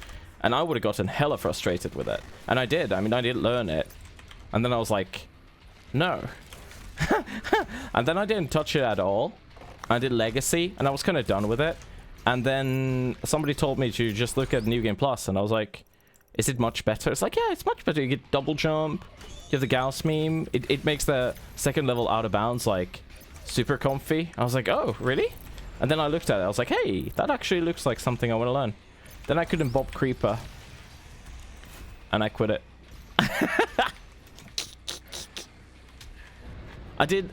And I would have gotten hella frustrated with it. And I did. I mean, I did learn it. And then I was like, no. And then I didn't touch it at all. I did Legacy, and I was kind of done with it. And then somebody told me to just look at New Game Plus, and I was like, is it much better? It's like, yeah, it's much better. You get double jump. You have the Gauss meme. It makes the second level out of bounds, like, super comfy. I was like, oh, really? And then I looked at it. I was like, hey, that actually looks like something I want to learn. Then I couldn't Bob Creeper. And I quit it.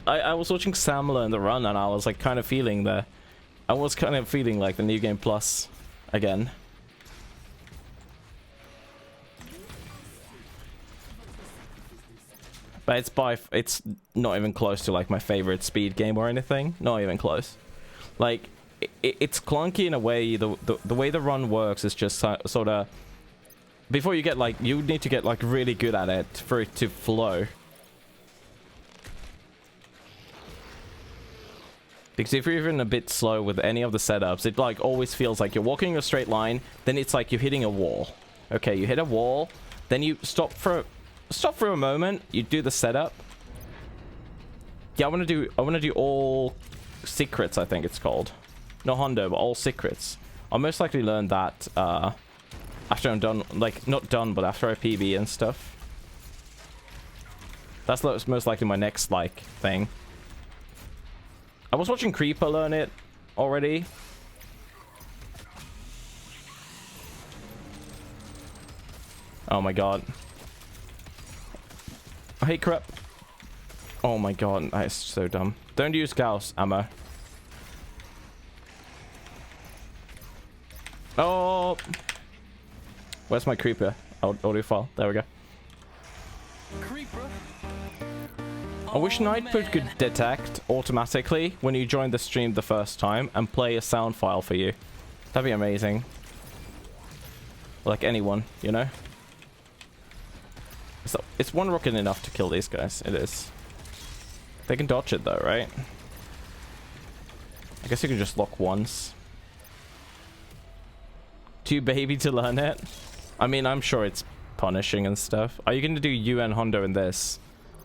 I was watching Sam learn the run, and I was like kind of feeling like the New Game Plus again. But it's not even close to like my favorite speed game or anything. Not even close. Like it's clunky in a way. The way the run works is just sort of, before you get like, you need to get like really good at it for it to flow. Because if you're even a bit slow with any of the setups, it like always feels like you're walking a straight line, then it's like you're hitting a wall. Okay, you hit a wall, then you stop for a moment, you do the setup. Yeah, I want to do all secrets, I think it's called. Not Hondo, but all secrets. I'll most likely learn that after I'm done, like not done, but after I PB and stuff. That's most likely my next like thing. I was watching Creeper learn it already. Oh my god. I hate crap. Oh my god, that is so dumb. Don't use Gauss ammo. Oh! Where's my Creeper? Audio file. There we go. Creeper. I wish Nightfoot could detect automatically when you join the stream the first time and play a sound file for you. That'd be amazing. Like anyone, you know? So, it's one rocket enough to kill these guys. It is. They can dodge it though, right? I guess you can just lock once. Too baby to learn it? I mean, I'm sure it's punishing and stuff. Are you going to do UN Hondo in this?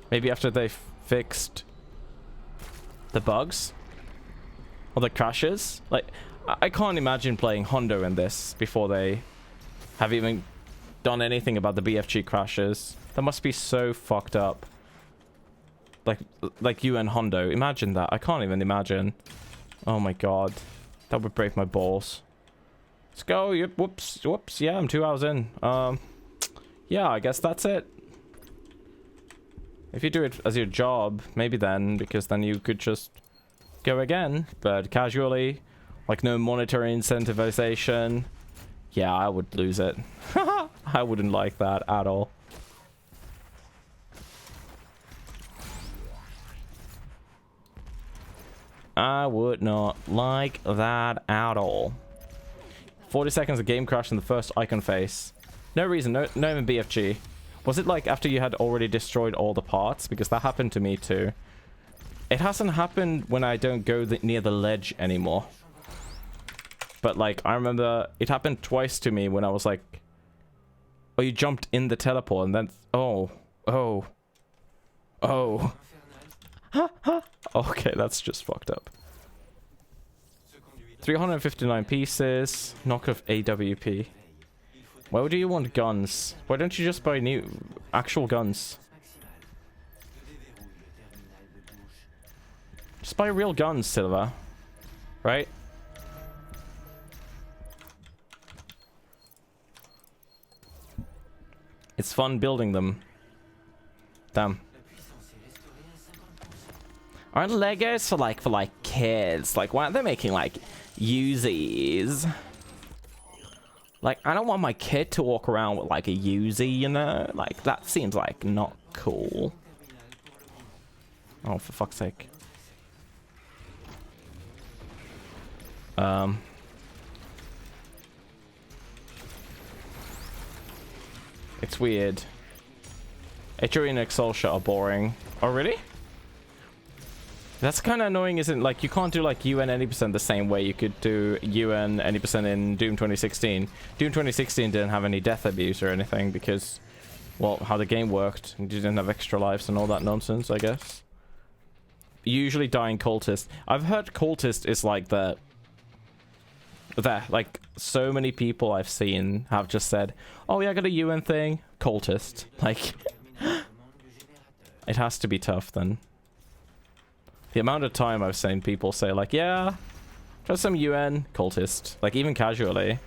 Maybe after they've fixed the bugs? Or the crashes? Like, I can't imagine playing Hondo in this before they have even done anything about the BFG crashes. That must be so fucked up. Like UN Hondo. Imagine that. I can't even imagine. Oh my god. That would break my balls. Let's go. Yep. Whoops. Yeah, I'm 2 hours in. Yeah, I guess that's it. If you do it as your job, maybe then, because then you could just go again, but casually, like no monetary incentivization. Yeah, I would lose it. I wouldn't like that at all. I would not like that at all. 40 seconds of game crash in the first icon face. No reason, no even BFG. Was it like after you had already destroyed all the parts? Because that happened to me too. It hasn't happened when I don't go near the ledge anymore. But like, I remember it happened twice to me when I was like... Oh, you jumped in the teleport and then... Oh. Okay, that's just fucked up. 359 pieces. Knockoff AWP. Why do you want guns? Why don't you just buy new actual guns? Just buy real guns, Silva. Right? It's fun building them. Damn. Aren't Legos for like kids? Like, why aren't they making like Uzis? Like, I don't want my kid to walk around with like a Uzi, you know? Like, that seems like not cool. Oh, for fuck's sake. It's weird. Echoey and Exultia are boring. Oh, really? That's kind of annoying, isn't it? Like, you can't do like UN 80% the same way you could do UN 80% in Doom 2016. Doom 2016 didn't have any death abuse or anything because, well, how the game worked. You didn't have extra lives and all that nonsense, I guess. Usually dying cultist. I've heard cultist is like the... Like, so many people I've seen have just said, oh yeah, I got a UN thing. Cultist. Like, it has to be tough then. The amount of time I've seen people say like, yeah, try some UN, cultist. Like, even casually.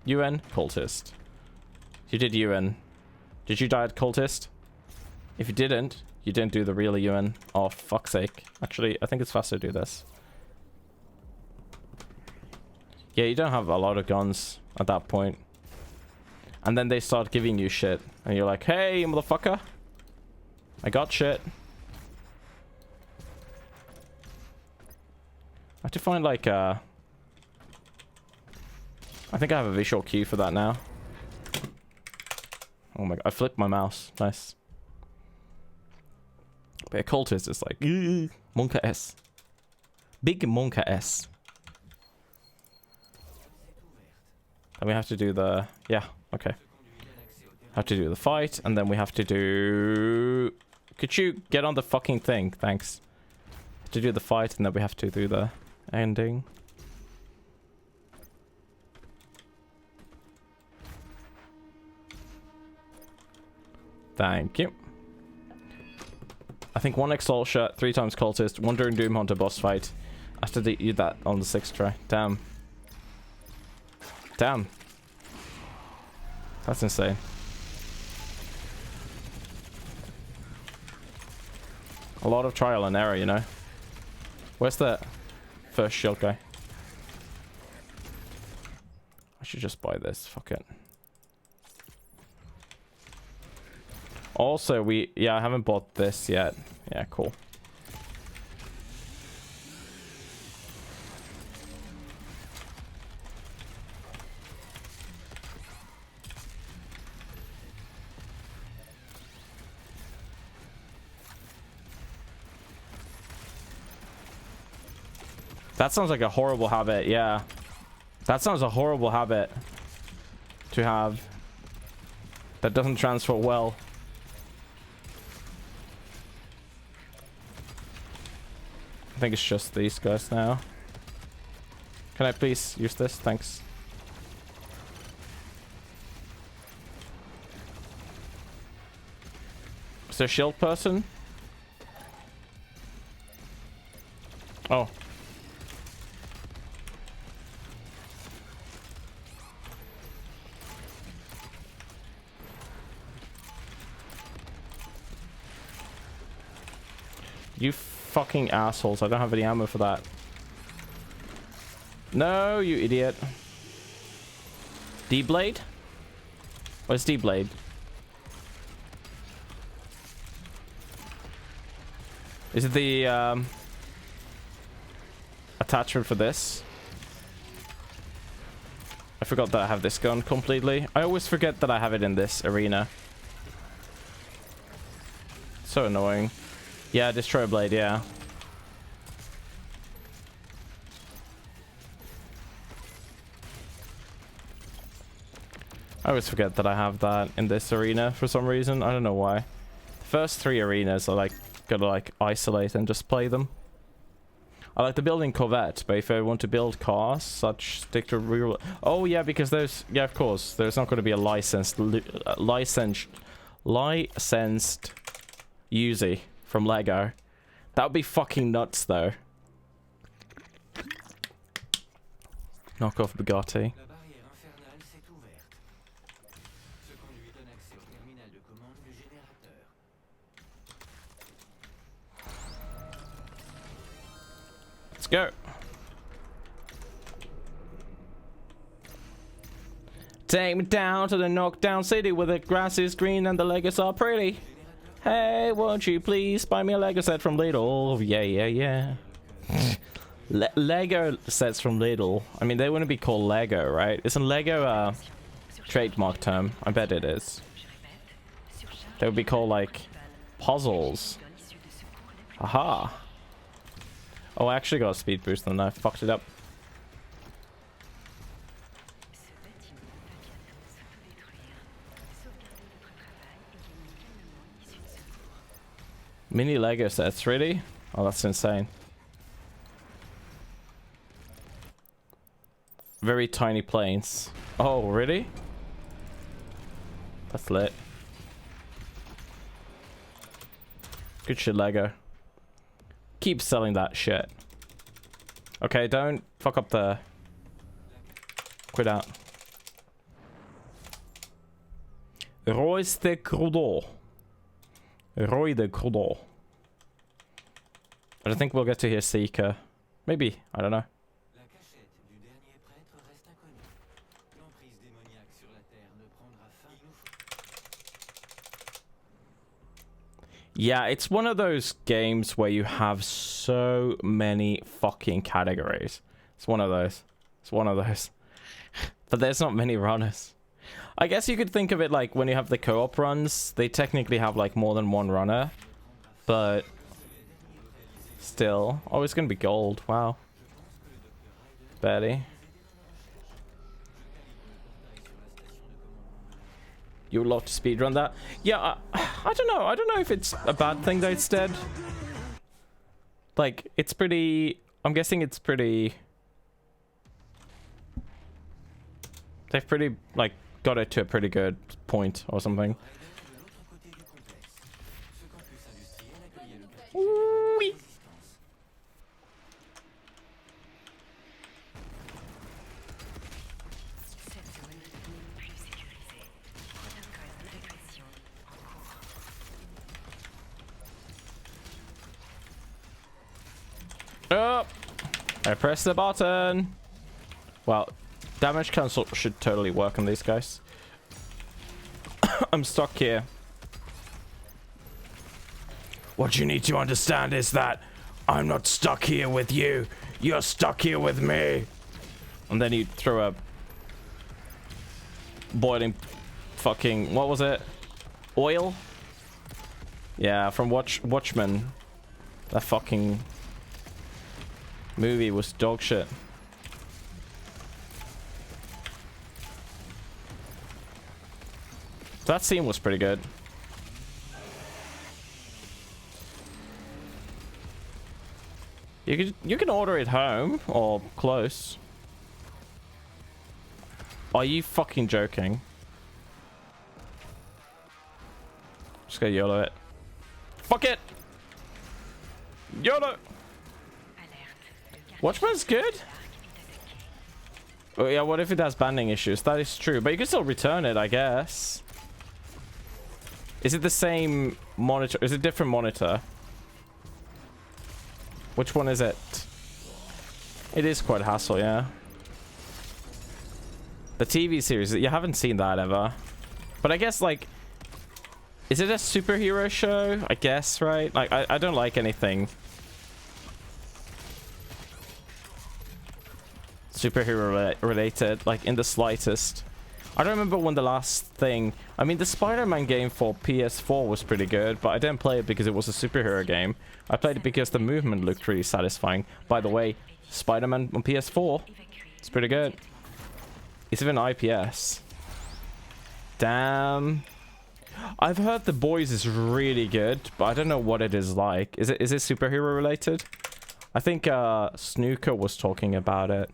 UN, cultist. You did UN. Did you die at cultist? If you didn't do the real UN. Oh, fuck's sake. Actually, I think it's faster to do this. Yeah, you don't have a lot of guns at that point. And then they start giving you shit. And you're like, hey, motherfucker. I got shit. I have to find like I think I have a visual cue for that now. Oh my god, I flipped my mouse. Nice. But a cultist is like Monka S. Big Monka S. And we have to do the... Yeah, okay. Have to do the fight, and then we have to do... Could you get on the fucking thing? Thanks. To do the fight, and then we have to do the ending. Thank you. I think 1 Exultia, 3 times cultist, 1 during Doom Hunter boss fight. I have to do that on the 6th try. Damn. Damn. That's insane. A lot of trial and error, you know. Where's the first shield guy? I should just buy this. Fuck it. Also, yeah, I haven't bought this yet. Yeah, cool. That sounds like a horrible habit, yeah. That sounds a horrible habit to have. That doesn't transfer well. I think it's just these guys now. Can I please use this? Thanks. Is there a shield person? Oh. You fucking assholes. I don't have any ammo for that. No, you idiot. D-Blade? Where's D-Blade? Is it the attachment for this? I forgot that I have this gun completely. I always forget that I have it in this arena. So annoying. Yeah, Destroy Blade, yeah. I always forget that I have that in this arena for some reason. I don't know why. First 3 arenas I like gotta like isolate and just play them. I like the building Corvette, but if I want to build cars, stick to real. Oh yeah, because there's of course there's not going to be a licensed Uzi from Lego. That would be fucking nuts though. Knock off Bugatti. Let's go. Take me down to the knockdown city where the grass is green and the Legos are pretty. Hey, won't you please buy me a Lego set from Lidl? Yeah, yeah, yeah. Lego sets from Lidl. I mean, they wouldn't be called Lego, right? Isn't Lego a trademark term? I bet it is. They would be called, like, puzzles. Aha. Oh, I actually got a speed boost and I fucked it up. Mini Lego sets, really? Oh, that's insane. Very tiny planes. Oh, really? That's lit. Good shit, Lego. Keep selling that shit. Okay, don't fuck up the... Quit out. Royce de Crudo. Roy de Crudo. I don't think we'll get to hear Seeker. Maybe, I don't know. Yeah, it's one of those games where you have so many fucking categories. It's one of those. It's one of those. But there's not many runners. I guess you could think of it like when you have the co-op runs, they technically have like more than one runner. But still. Oh, it's gonna be gold. Wow. Barely. You would love to speedrun that? Yeah, I don't know. I don't know if it's a bad thing that it's dead. Like, it's pretty... I'm guessing it's pretty... They've pretty, like, got it to a pretty good point or something. Whee! Oh! I pressed the button! Well, damage cancel should totally work on these guys. I'm stuck here. What you need to understand is that I'm not stuck here with you. You're stuck here with me. And then you throw a boiling fucking... What was it? Oil? Yeah, from Watchmen. That fucking... movie was dog shit. That scene was pretty good. You can order it home or close. Are you fucking joking? Just go YOLO it. Fuck it! YOLO! Watchman's good? Oh yeah, what if it has banding issues? That is true, but you can still return it, I guess. Is it the same monitor? Is it a different monitor? Which one is it? It is quite a hassle, yeah. The TV series, you haven't seen that ever. But I guess, like... Is it a superhero show? I guess, right? Like, I don't like anything superhero related, like, in the slightest. I don't remember when the last thing... I mean, the Spider-Man game for PS4 was pretty good, but I didn't play it because it was a superhero game. I played it because the movement looked really satisfying. By the way, Spider-Man on PS4, it's pretty good. It's even IPS. Damn. I've heard The Boys is really good, but I don't know what it is like. Is it superhero related? I think Snooker was talking about it,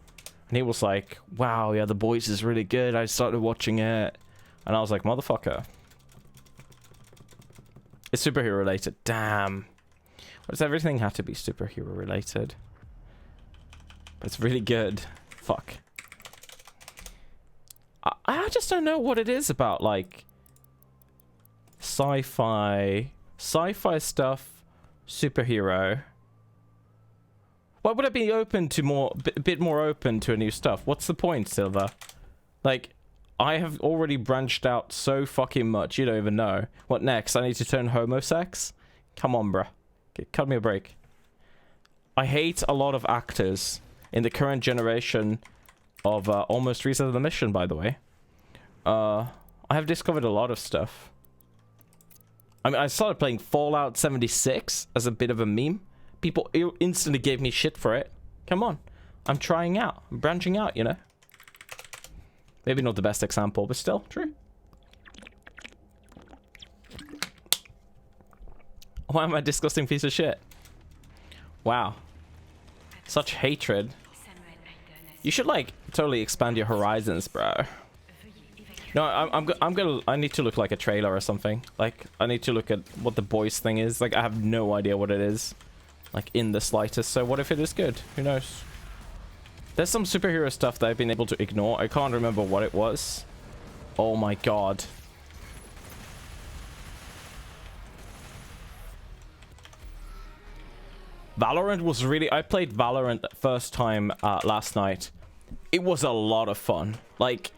and he was like, wow, yeah, The Boys is really good. I started watching it, and I was like, motherfucker. It's superhero related. Damn. Why does everything have to be superhero related? But it's really good. Fuck. I just don't know what it is about, like, sci-fi stuff, superhero. Why would I be open to a bit more open to a new stuff? What's the point, Silver? Like, I have already branched out so fucking much, you don't even know. What next? I need to turn homosex? Come on, bruh. Cut me a break. I hate a lot of actors in the current generation of Almost Reset the Mission, by the way. I have discovered a lot of stuff. I mean, I started playing Fallout 76 as a bit of a meme. People instantly gave me shit for it. Come on. I'm trying out. I'm branching out, you know? Maybe not the best example, but still, true. Why am I a disgusting piece of shit? Wow. Such hatred. You should, like, totally expand your horizons, bro. No, I need to look like a trailer or something. Like, I need to look at what the Boys thing is. Like, I have no idea what it is. Like, in the slightest. So what if it is good? Who knows? There's some superhero stuff that I've been able to ignore. I can't remember what it was. Oh my god. Valorant was really... I played Valorant the first time last night. It was a lot of fun. Like,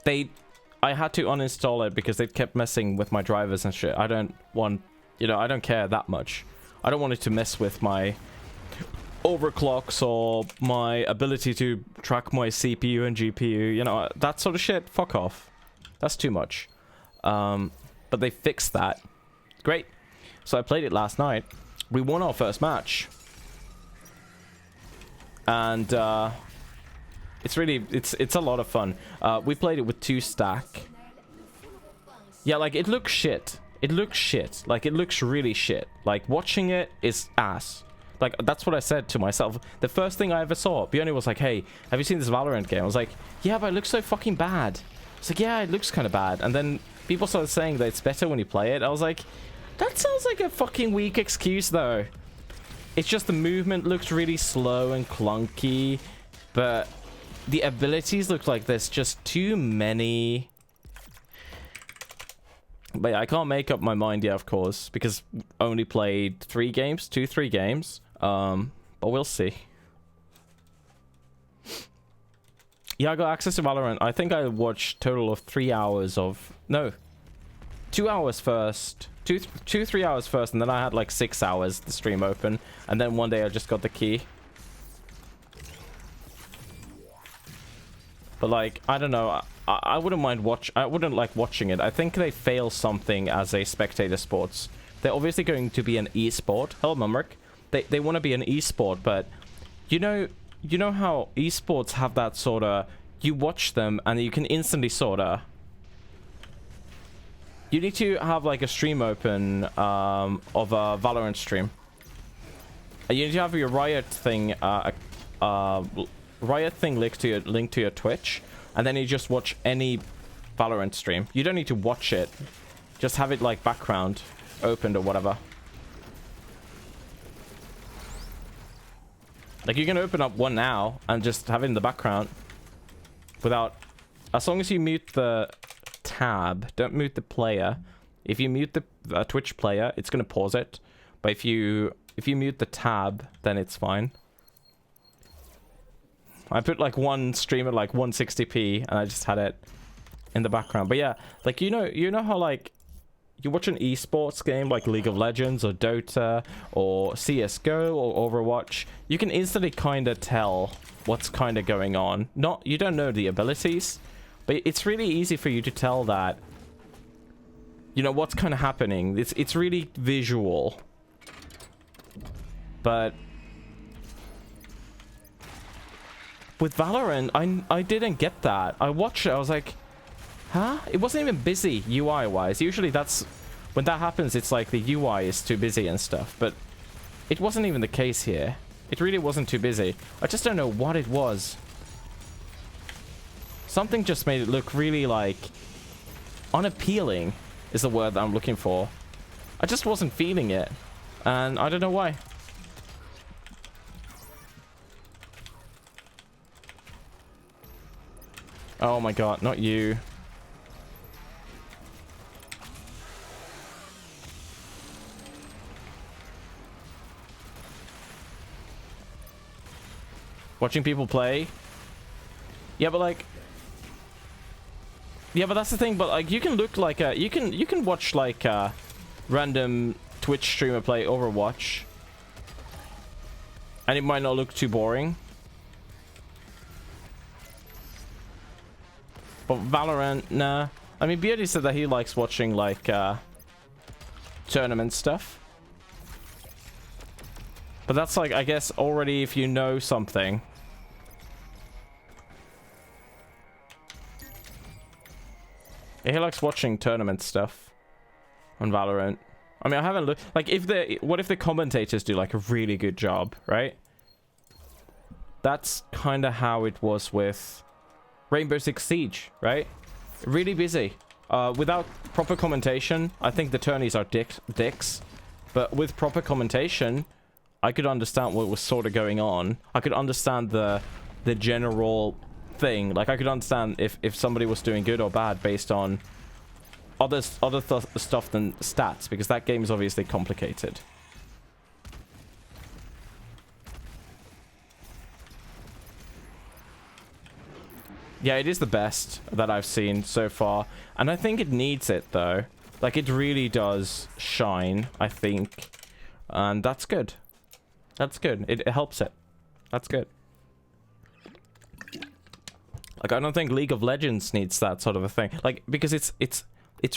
I had to uninstall it because they kept messing with my drivers and shit. I don't want... You know, I don't care that much. I don't want it to mess with my overclocks or my ability to track my CPU and GPU. You know, that sort of shit. Fuck off. That's too much. But they fixed that. Great. So I played it last night. We won our first match. And it's really... It's a lot of fun. We played it with 2 stack. Yeah, like, it looks shit. It looks shit. Like, it looks really shit. Like, watching it is ass. Like, that's what I said to myself. The first thing I ever saw, Bjorny was like, hey, have you seen this Valorant game? I was like, yeah, but it looks so fucking bad. It's like, yeah, it looks kind of bad. And then people started saying that it's better when you play it. I was like, that sounds like a fucking weak excuse, though. It's just the movement looks really slow and clunky. But the abilities look like there's just too many... But yeah, I can't make up my mind yet, of course, because only played 3 games, 3 games. But we'll see. Yeah, I got access to Valorant. I think I watched total of 3 hours of... No. 2 hours first. 3 hours first, and then I had like 6 hours the stream open. And then one day I just got the key. But like, I don't know. I wouldn't mind I wouldn't like watching it. I think they fail something as a spectator sports. They're obviously going to be an e-sport. Hello, Mumrick. They want to be an e-sport, but you know how esports have that sort of... You watch them and you can instantly sort of... You need to have like a stream open of a Valorant stream. You need to have your Riot thing linked to your Twitch, and then you just watch any Valorant stream. You don't need to watch it. Just have it like background opened or whatever. Like, you can open up one now and just have it in the background without... As long as you mute the tab, don't mute the player. If you mute the Twitch player, it's gonna pause it. But if you mute the tab, then it's fine. I put like one stream at like 160p and I just had it in the background. But yeah, like, you know how like you watch an esports game like League of Legends or Dota or CSGO or Overwatch, you can instantly kind of tell what's kind of going on. You don't know the abilities, but it's really easy for you to tell that, you know, what's kind of happening. It's really visual. But with Valorant, I didn't get that. I watched it, I was like, Huh? It wasn't even busy UI-wise. Usually that's... When that happens, it's like the UI is too busy and stuff. But it wasn't even the case here. It really wasn't too busy. I just don't know what it was. Something just made it look really, like... unappealing is the word that I'm looking for. I just wasn't feeling it. And I don't know why. Oh my god, not you. Watching people play. Yeah, but like... Yeah, but that's the thing, but like you can look like a... You can watch like a random Twitch streamer play Overwatch. And it might not look too boring. But Valorant, nah. I mean, Beardy said that he likes watching, like, tournament stuff. But that's, like, I guess, already if you know something. Yeah, he likes watching tournament stuff on Valorant. I mean, I haven't looked... Like, what if the commentators do, like, a really good job, right? That's kind of how it was with... Rainbow Six Siege, right? Really busy. Without proper commentation, I think the tourneys are dicks. But with proper commentation, I could understand what was sort of going on. I could understand the general thing. Like, I could understand if somebody was doing good or bad based on other stuff than stats, because that game is obviously complicated. Yeah, it is the best that I've seen so far. And I think it needs it, though. Like, it really does shine, I think. And that's good. That's good. It helps it. That's good. Like, I don't think League of Legends needs that sort of a thing. Like, because it's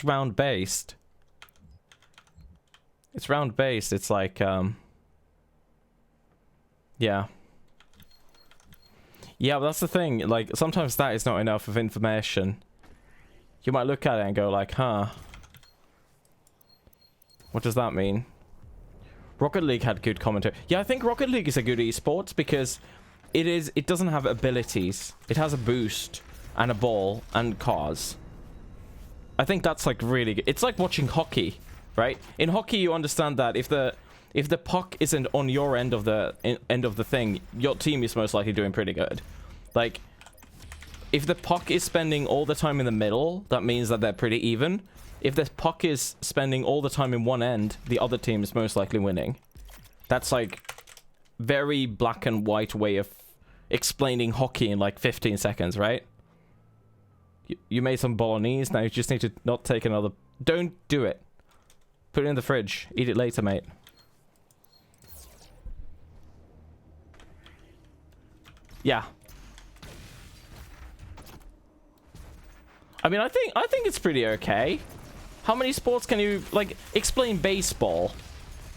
round-based. It's round-based. It's like, yeah. Yeah, but that's the thing. Like, sometimes that is not enough of information. You might look at it and go like, huh. What does that mean? Rocket League had good commentary. Yeah, I think Rocket League is a good esports because it doesn't have abilities. It has a boost and a ball and cars. I think that's like really good. It's like watching hockey, right? In hockey, you understand that if the puck isn't on your end of the thing, your team is most likely doing pretty good. Like, if the puck is spending all the time in the middle, that means that they're pretty even. If the puck is spending all the time in one end, the other team is most likely winning. That's like very black and white way of explaining hockey in like 15 seconds, right? You made some bolognese, now you just need to not take another... Don't do it. Put it in the fridge. Eat it later, mate. Yeah. I mean, I think it's pretty okay. How many sports can you, like, explain baseball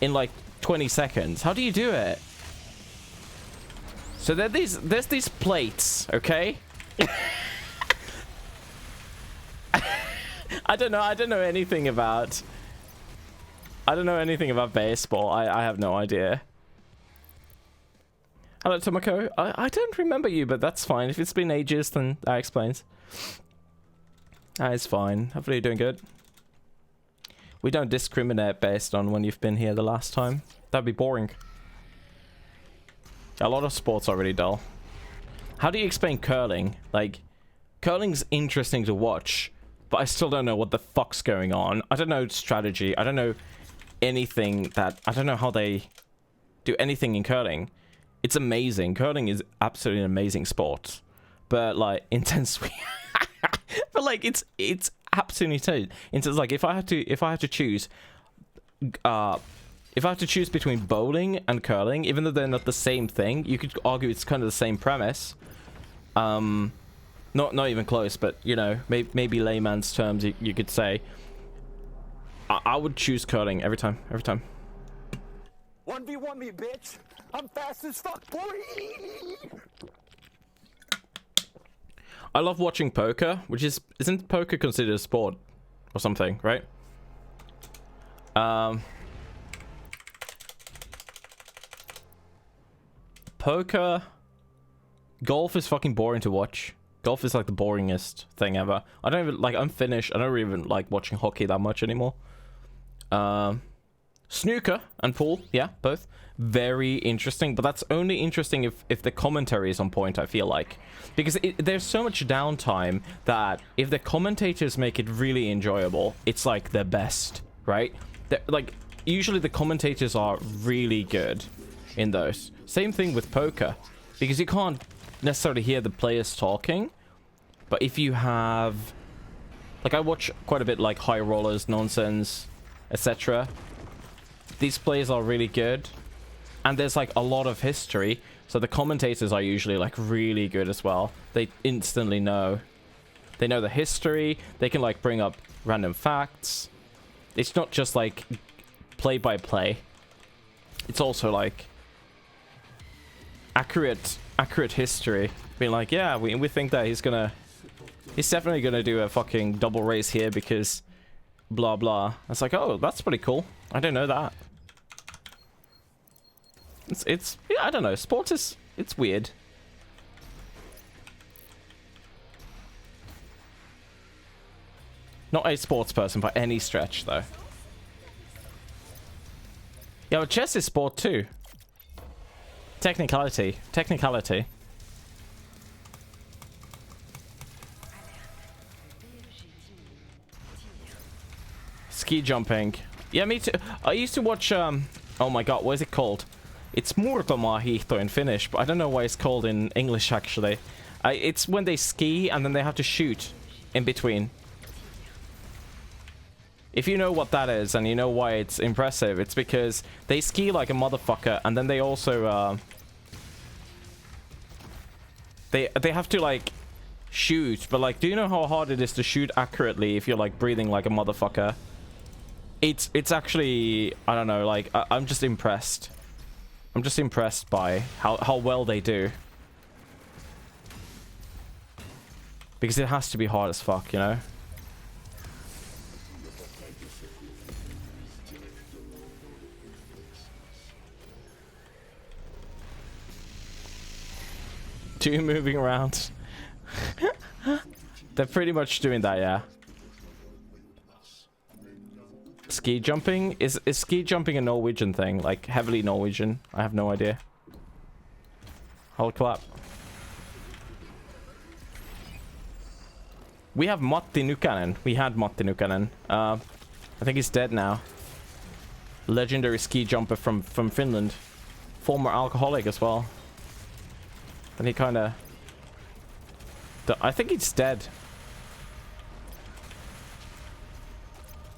in, like, 20 seconds? How do you do it? So there's these plates, okay? I don't know anything about... I don't know anything about baseball. I have no idea. Hello, Tomoko. I don't remember you, but that's fine. If it's been ages, then that explains. That is fine. Hopefully you're doing good. We don't discriminate based on when you've been here the last time. That'd be boring. A lot of sports are really dull. How do you explain curling? Like, curling's interesting to watch, but I still don't know what the fuck's going on. I don't know strategy. I don't know anything that... I don't know how they do anything in curling. It's amazing. Curling is absolutely an amazing sport. But, like, intense... But, like, it's absolutely intense. Like, if I had to choose... if I have to choose between bowling and curling, even though they're not the same thing, you could argue it's kind of the same premise. Not even close, but, you know, maybe layman's terms you could say. I would choose curling every time. 1v1 me, bitch. I'm fast as fuck, boy. I love watching poker, which isn't poker considered a sport or something, right? Poker, golf is fucking boring to watch. Golf is like the boringest thing ever. I don't even like. I'm Finnish. I don't even like watching hockey that much anymore. Snooker and pool, yeah, both very interesting, but that's only interesting if the commentary is on point, I feel like, because there's so much downtime that if the commentators make it really enjoyable, it's like the best, right? Like usually the commentators are really good in those. Same thing with poker, because you can't necessarily hear the players talking, but if you have, like, I watch quite a bit like High Rollers, Nonsense, etc. These players are really good, and there's like a lot of history, so the commentators are usually like really good as well. They instantly know. They know the history, they can like bring up random facts. It's not just like play by play. It's also like accurate history. Being like, yeah, we think that he's definitely gonna do a fucking double race here because blah blah. It's like, oh, that's pretty cool. I didn't know that. It's yeah, I don't know. Sports is, it's weird. Not a sports person by any stretch, though. Yeah, but chess is sport too. Technicality. Ski jumping. Yeah, me too. I used to watch, oh my god, what is it called? It's Murtomahihto in Finnish, but I don't know why it's called in English, actually. It's when they ski and then they have to shoot in between. If you know what that is and you know why it's impressive, it's because they ski like a motherfucker, and then they also, they have to, like, shoot. But, like, do you know how hard it is to shoot accurately if you're, like, breathing like a motherfucker? It's actually, I don't know, like, I'm just impressed. I'm just impressed by how well they do. Because it has to be hard as fuck, you know? Two moving around. They're pretty much doing that, yeah. Ski jumping? Is ski jumping a Norwegian thing? Like, heavily Norwegian? I have no idea. Hold clap. We have Matti Nykänen. We had Matti Nykänen. I think he's dead now. Legendary ski jumper from Finland. Former alcoholic as well. And he kind of... I think he's dead.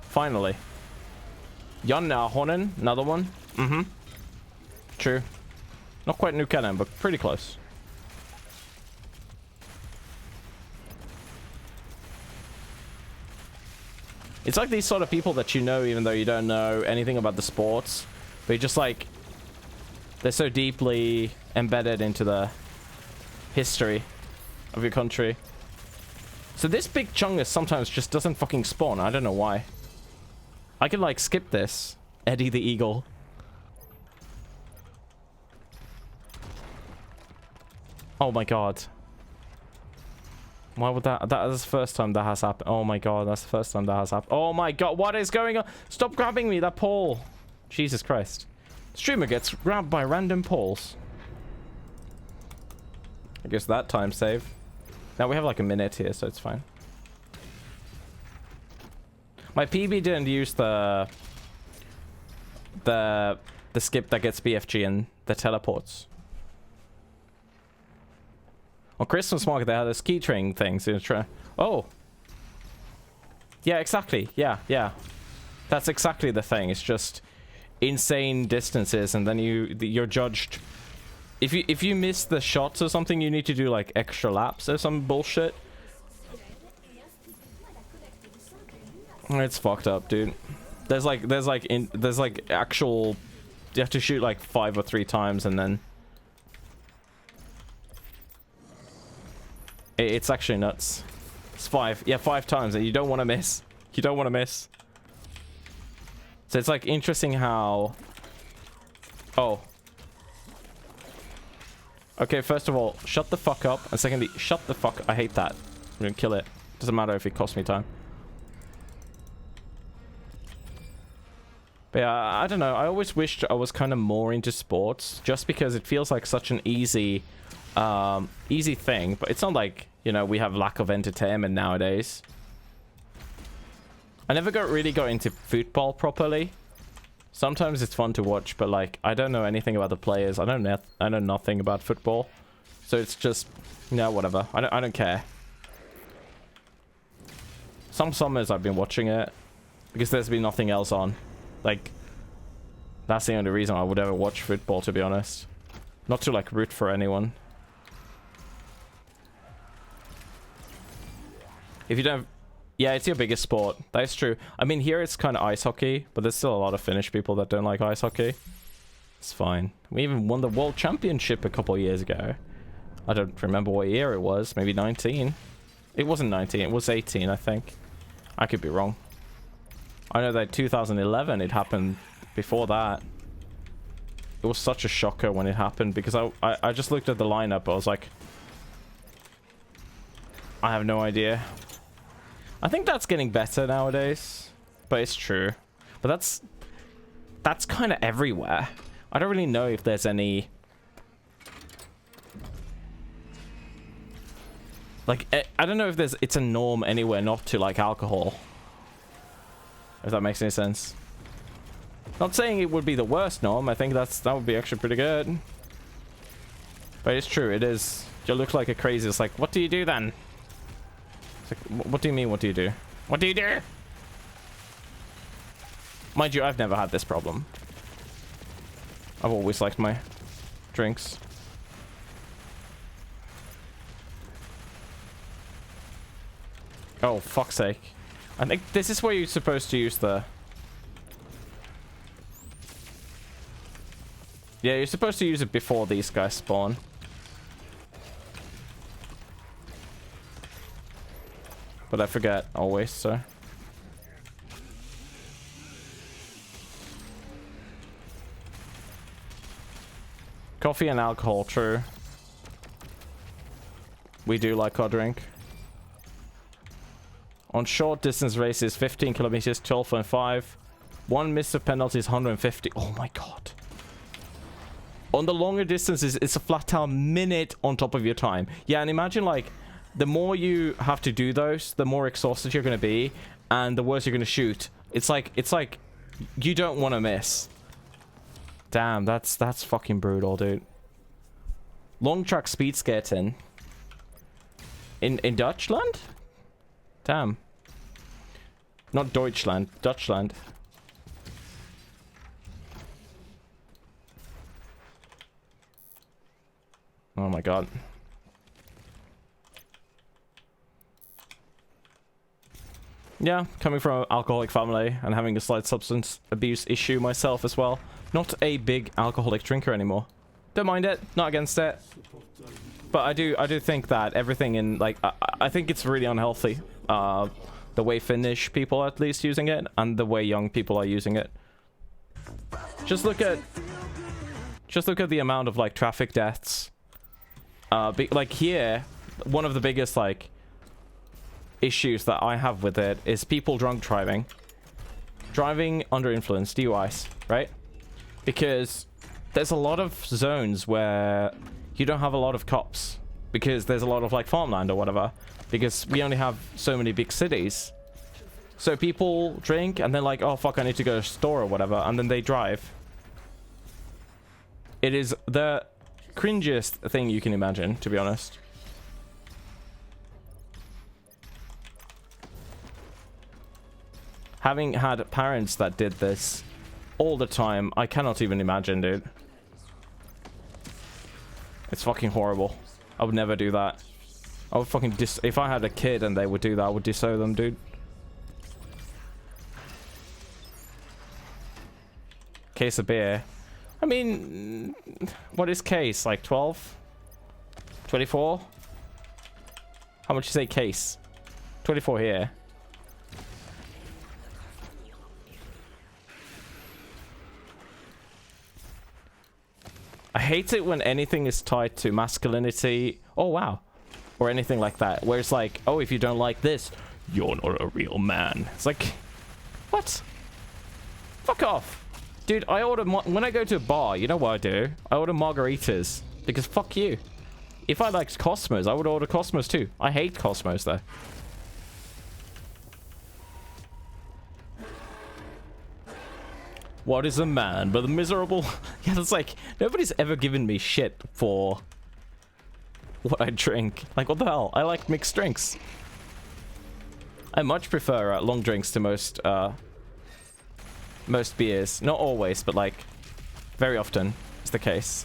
Finally. Janne Ahonen, another one. Mm-hmm. True. Not quite Nykänen, but pretty close. It's like these sort of people that you know even though you don't know anything about the sports. But you're just like... They're so deeply embedded into the history of your country. So this big chungus sometimes just doesn't fucking spawn. I don't know why. I can like skip this. Eddie the Eagle. Oh my god. Why would that... That is the first time that has happened. Oh my god, that's the first time that has happened. Oh my god, what is going on? Stop grabbing me, that pole. Jesus Christ. Streamer gets grabbed by random poles. I guess that time save. Now we have like a minute here, so it's fine. My PB didn't use the skip that gets BFG and the teleports. On Christmas market they had the ski train things in a Oh. Yeah, exactly. Yeah. That's exactly the thing. It's just insane distances, and then you're judged. If you miss the shots or something, you need to do like extra laps or some bullshit. It's fucked up, dude. There's like actual, you have to shoot like 5 or 3 times and then It's actually nuts. It's 5. Yeah, 5 times, and you don't want to miss. You don't want to miss. So it's like interesting how... Oh. Okay, first of all, shut the fuck up. And secondly, shut the fuck... I hate that. I'm gonna kill it. Doesn't matter if it costs me time. But yeah, I don't know. I always wished I was kind of more into sports. Just because it feels like such an easy thing. But it's not like, you know, we have lack of entertainment nowadays. I never really got into football properly. Sometimes it's fun to watch, but like, I don't know anything about the players. I know nothing about football. So it's just, you know, whatever. I don't care. Some summers I've been watching it because there's been nothing else on. Like, that's the only reason I would ever watch football, to be honest. Not to like root for anyone. If you don't... Yeah, it's your biggest sport. That is true. I mean, here it's kind of ice hockey, but there's still a lot of Finnish people that don't like ice hockey. It's fine. We even won the World Championship a couple of years ago. I don't remember what year it was. Maybe 19. It wasn't 19. It was 18, I think. I could be wrong. I know that 2011 it happened before that. It was such a shocker when it happened because I just looked at the lineup. I was like, I have no idea. I think that's getting better nowadays, but it's true. But that's kind of everywhere. I don't really know if there's any... Like, I don't know if it's a norm anywhere not to like alcohol. If that makes any sense. Not saying it would be the worst norm. I think that would be actually pretty good. But it's true, it is. You look like a crazy. It's like, what do you do then? It's like, what do you mean, what do you do? What do you do? Mind you, I've never had this problem. I've always liked my drinks. Oh, fuck's sake. I think this is where you're supposed to use the... Yeah, you're supposed to use it before these guys spawn. But I forget always, so... Coffee and alcohol, true. We do like our drink. On short distance races, 15 kilometers, 12.5. One miss of penalty is 150. Oh my god. On the longer distances, it's a flat out minute on top of your time. Yeah, and imagine like, the more you have to do those, the more exhausted you're going to be, and the worse you're going to shoot. It's like, you don't want to miss. Damn, that's fucking brutal, dude. Long track speed skating. In Dutchland? Damn. Not Deutschland, Dutchland. Oh my god. Yeah, coming from an alcoholic family and having a slight substance abuse issue myself as well. Not a big alcoholic drinker anymore. Don't mind it, not against it. But I do think that everything in, like, I think it's really unhealthy. The way Finnish people are at least using it, and the way young people are using it. Just look at the amount of, like, traffic deaths. Like, here, one of the biggest, like, issues that I have with it is people drunk driving. Driving under influence, DUIs, right? Because there's a lot of zones where you don't have a lot of cops. Because there's a lot of, like, farmland or whatever. Because we only have so many big cities. So people drink and they're like, oh fuck, I need to go to a store or whatever. And then they drive. It is the cringiest thing you can imagine, to be honest. Having had parents that did this all the time, I cannot even imagine, dude. It's fucking horrible. I would never do that. I would fucking if I had a kid and they would do that, I would disown them, dude. Case of beer. I mean, what is case? Like 12? 24? How much is a case? 24 here. I hate it when anything is tied to masculinity. Oh, wow. Or anything like that. Where it's like, oh, if you don't like this, you're not a real man. It's like, what? Fuck off. Dude, I order... When I go to a bar, you know what I do? I order margaritas. Because fuck you. If I liked Cosmos, I would order Cosmos too. I hate Cosmos, though. What is a man but a miserable... Yeah, it's like, nobody's ever given me shit for what I drink. Like, what the hell? I like mixed drinks. I much prefer long drinks to most beers. Not always, but like, very often is the case.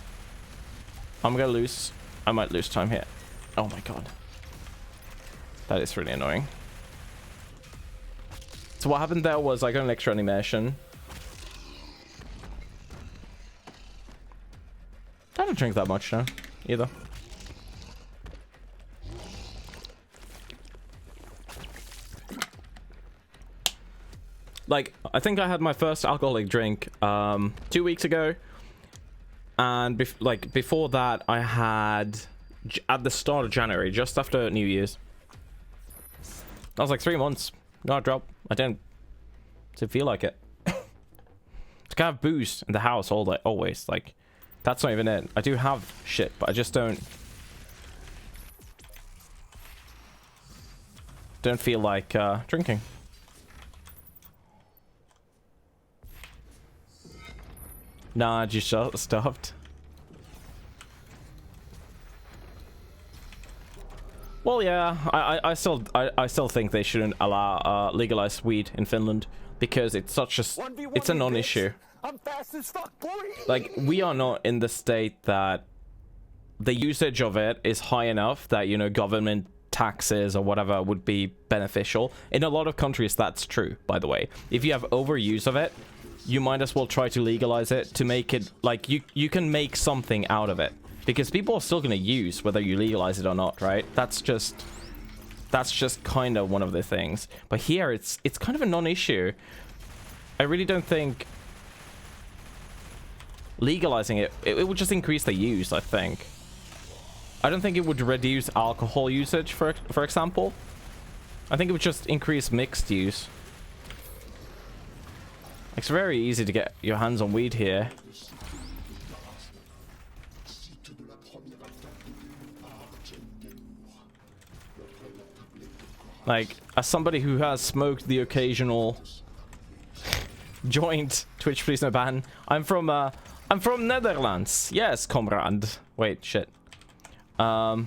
I'm gonna lose. I might lose time here. Oh my god. That is really annoying. So what happened there was I got an extra animation. I don't drink that much now, either. Like, I think I had my first alcoholic drink 2 weeks ago. And before that, I had at the start of January, just after New Year's. That was like 3 months. No drop. I didn't feel like it. To have booze in the house all day, always. Like, that's not even it. I do have shit, but I just don't feel like drinking. Nah, just stopped. Well, yeah, I still think they shouldn't allow legalize weed in Finland because it's such a it's a non-issue. I'm fast as fuck, boy. Like, we are not in the state that the usage of it is high enough that, you know, government taxes or whatever would be beneficial. In a lot of countries, that's true, by the way. If you have overuse of it, you might as well try to legalize it to make it like you can make something out of it, because people are still going to use whether you legalize it or not, right? That's just kind of one of the things. But here it's kind of a non-issue. I really don't think legalizing it would just increase the use. I think I don't think it would reduce alcohol usage, for example. I think it would just increase mixed use. It's very easy to get your hands on weed here. Like, as somebody who has smoked the occasional joint, Twitch please no ban. I'm from Netherlands. Yes, comrade. Wait, shit. Yeah,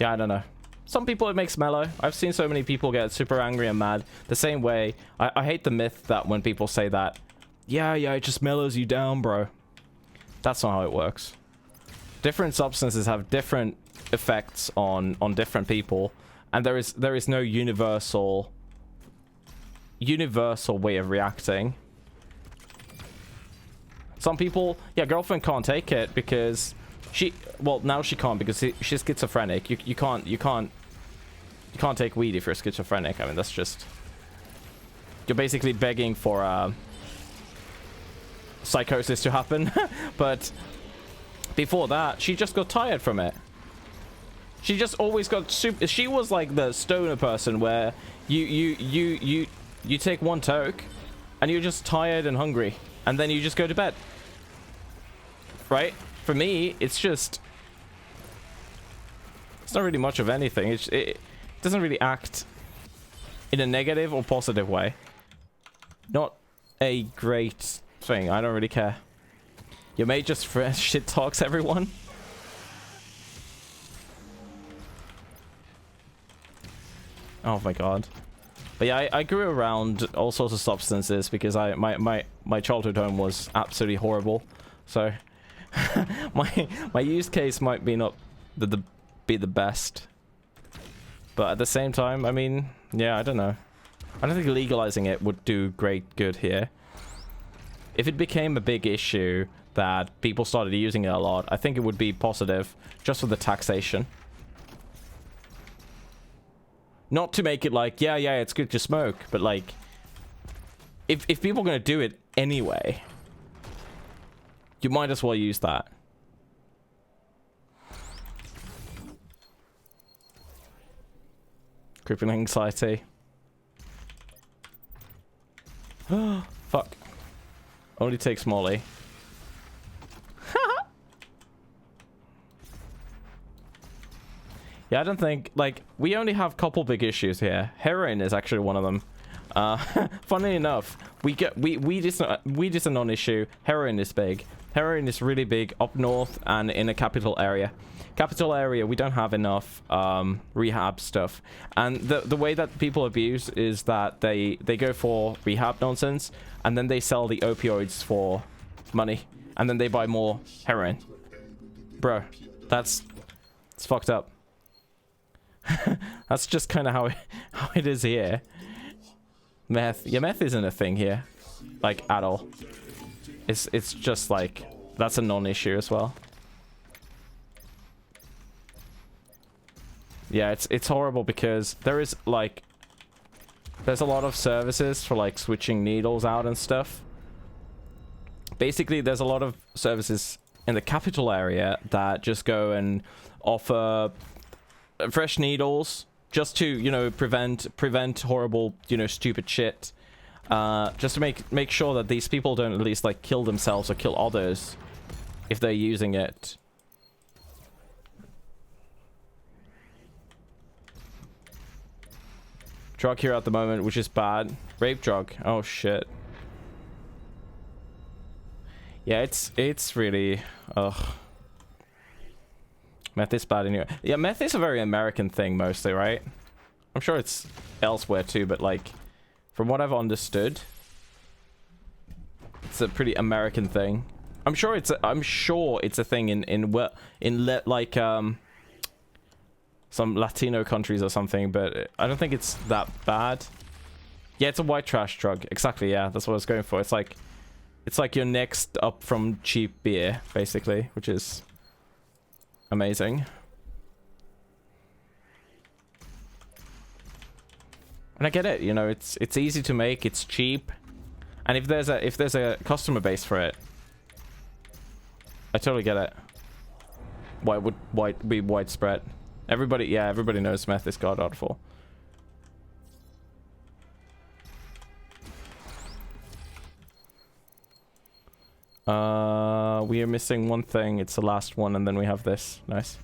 I don't know. Some people it makes mellow. I've seen so many people get super angry and mad. The same way, I hate the myth that when people say that, yeah, it just mellows you down, bro. That's not how it works. Different substances have different effects on different people, and there is no universal way of reacting. Some people, yeah, girlfriend can't take it because well, now she can't because she's schizophrenic. You can't take weed if you're schizophrenic. I mean, that's just, you're basically begging for psychosis to happen. But before that, she just got tired from it. She just always got super. She was like the stoner person where you take one toke and you're just tired and hungry, and then you just go to bed. Right? For me, it's not really much of anything. It doesn't really act in a negative or positive way. Not a great thing. I don't really care. Your mate just shit talks everyone. Oh my god. But yeah, I grew around all sorts of substances because my childhood home was absolutely horrible. So my use case might be not be the best. But at the same time, I mean, yeah, I don't know. I don't think legalizing it would do great good here. If it became a big issue that people started using it a lot, I think it would be positive just for the taxation. Not to make it like, yeah, it's good to smoke, but like, if people are gonna do it anyway, you might as well use that. Crippling anxiety. Fuck. Only takes Molly. Yeah, I don't think, like, we only have a couple big issues here. Heroin is actually one of them. Funnily enough, we just a non-issue. Heroin is big. Heroin is really big up north and in a capital area. Capital area, we don't have enough rehab stuff. And the way that people abuse is that they go for rehab nonsense, and then they sell the opioids for money, and then they buy more heroin. Bro, it's fucked up. That's just kind of how it is here. Meth, yeah, meth isn't a thing here, like, at all. It's just like, that's a non-issue as well. Yeah, it's horrible because there's a lot of services for like switching needles out and stuff. Basically, there's a lot of services in the capital area that just go and offer fresh needles just to, you know, prevent horrible, you know, stupid shit. Just to make sure that these people don't at least like kill themselves or kill others if they're using it. Drug here at the moment, which is bad. Rape drug. Oh shit. Yeah, it's really, ugh. Meth is bad anyway. Yeah, meth is a very American thing mostly, right? I'm sure it's elsewhere too, but like, from what I've understood, it's a pretty American thing. I'm sure it's a thing in like some Latino countries or something, but I don't think it's that bad. Yeah, it's a white trash drug. Exactly, yeah, that's what I was going for. It's like your next up from cheap beer, basically, which is amazing. And I get it, you know, it's easy to make, it's cheap, and if there's a customer base for it, I totally get it. Why would be widespread? Everybody knows meth is god awful. We are missing one thing. It's the last one, and then we have this. Nice.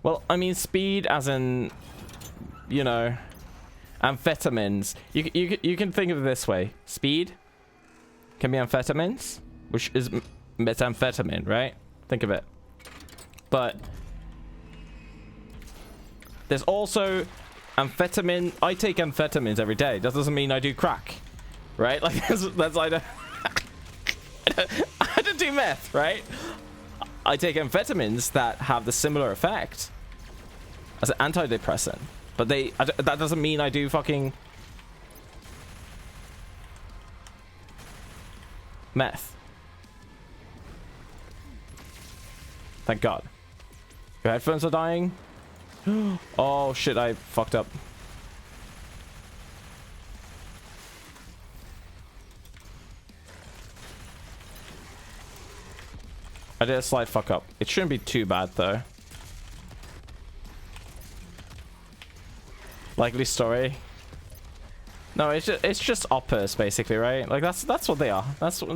Well, I mean, speed as in, you know, amphetamines. You can think of it this way. Speed can be amphetamines, which is methamphetamine, right? Think of it. But there's also amphetamine. I take amphetamines every day. That doesn't mean I do crack, right? Like that's I don't I don't do meth, right? I take amphetamines that have the similar effect as an antidepressant, but that doesn't mean I do fucking meth. Thank God. Your headphones are dying. Oh shit, I fucked up. I did a slight fuck up. It shouldn't be too bad though. Likely story. No, it's just uppers basically, right? Like that's what they are. That's what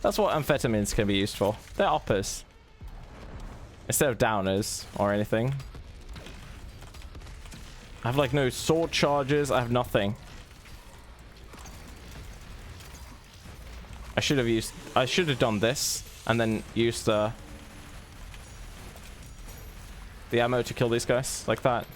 amphetamines can be used for. They're uppers instead of downers or anything. I have like no sword charges. I have nothing. I should have done this and then used the ammo to kill these guys like that.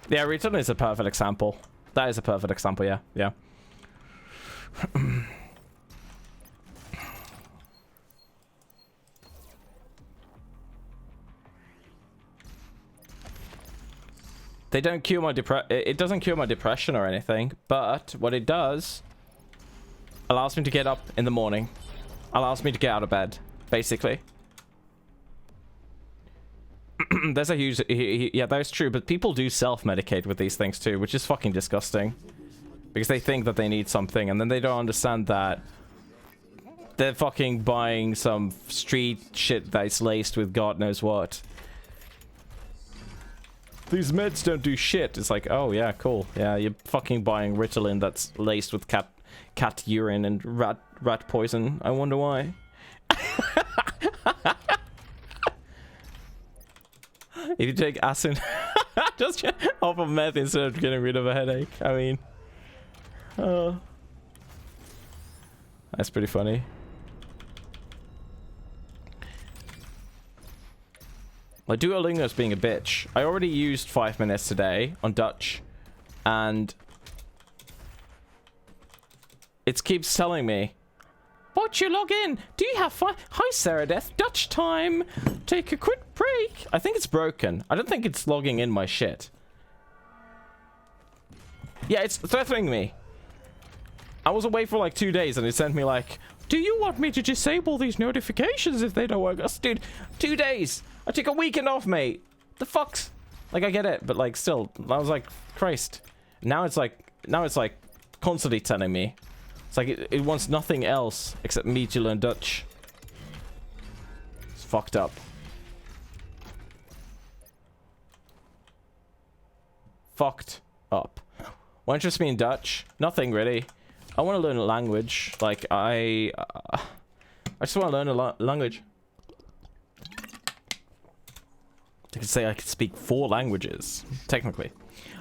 Yeah, Return is a perfect example. That is a perfect example, yeah. Yeah. They don't cure my it doesn't cure my depression or anything, but what it does allows me to get up in the morning. Allows me to get out of bed, basically. There's a huge... yeah, that's true, but people do self-medicate with these things too, which is fucking disgusting. Because they think that they need something, and then they don't understand that they're fucking buying some street shit that's laced with God knows what. These meds don't do shit. It's like, oh yeah, cool. Yeah, you're fucking buying Ritalin that's laced with cat urine and rat poison. I wonder why. If you take acid, just off of meth instead of getting rid of a headache. I mean, that's pretty funny. Like, Duolingo's being a bitch. I already used 5 minutes today on Dutch, and it keeps telling me, "Won't you log in? Do you have fun? Hi, Sarah Death. Dutch time. Take a quick break." I think it's broken. I don't think it's logging in my shit. Yeah, it's threatening me. I was away for like 2 days, and it sent me like, "Do you want me to disable these notifications if they don't work?" Dude, 2 days. I took a weekend off, mate. The fuck's... Like, I get it, but like, still, I was like, Christ. Now it's like constantly telling me. It's like it wants nothing else except me to learn Dutch. It's fucked up. Fucked up. What interests me in Dutch? Nothing really. I want to learn a language. Like, I just want to learn a language. I could say I could speak 4 languages, technically.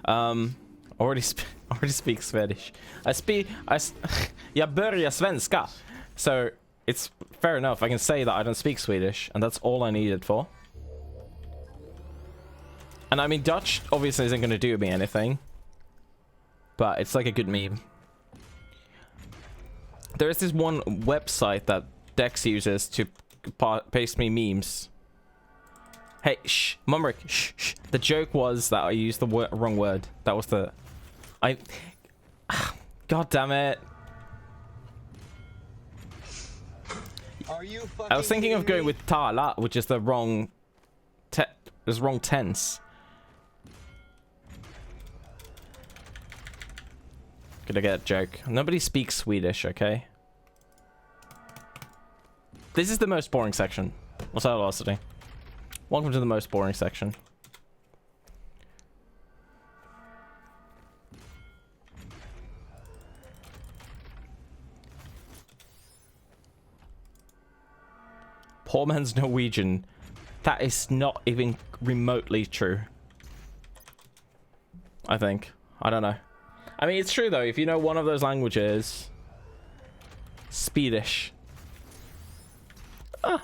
Already speak Swedish. Jag börjar svenska. So it's fair enough. I can say that I don't speak Swedish, and that's all I need it for. And I mean, Dutch obviously isn't going to do me anything, but it's like a good meme. There is this one website that Dex uses to paste me memes. Hey, shh, Mumrick, shh, shh. The joke was that I used the wrong word. That was the... God damn it. Are you fucking I was thinking of going with tala, which is the wrong... wrong tense. Gonna get a joke. Nobody speaks Swedish, okay? This is the most boring section. What's that velocity? Welcome to the most boring section. Poor man's Norwegian. That is not even remotely true. I think. I don't know. I mean, it's true though. If you know one of those languages, Swedish. Ah.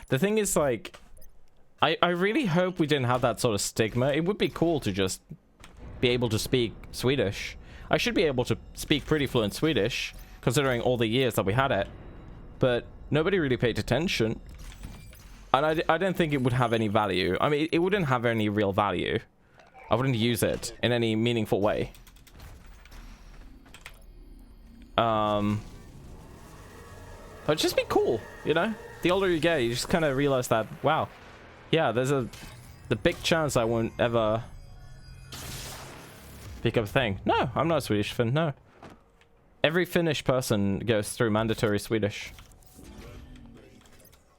The thing is, like, I really hope we didn't have that sort of stigma. It would be cool to just be able to speak Swedish. I should be able to speak pretty fluent Swedish, considering all the years that we had it. But nobody really paid attention. And I don't think it would have any value. I mean, it wouldn't have any real value. I wouldn't use it in any meaningful way. But it'd just be cool, you know? The older you get, you just kind of realize that, wow, yeah, there's the big chance I won't ever pick up a thing. No, I'm not a Swedish Finn, no. Every Finnish person goes through mandatory Swedish.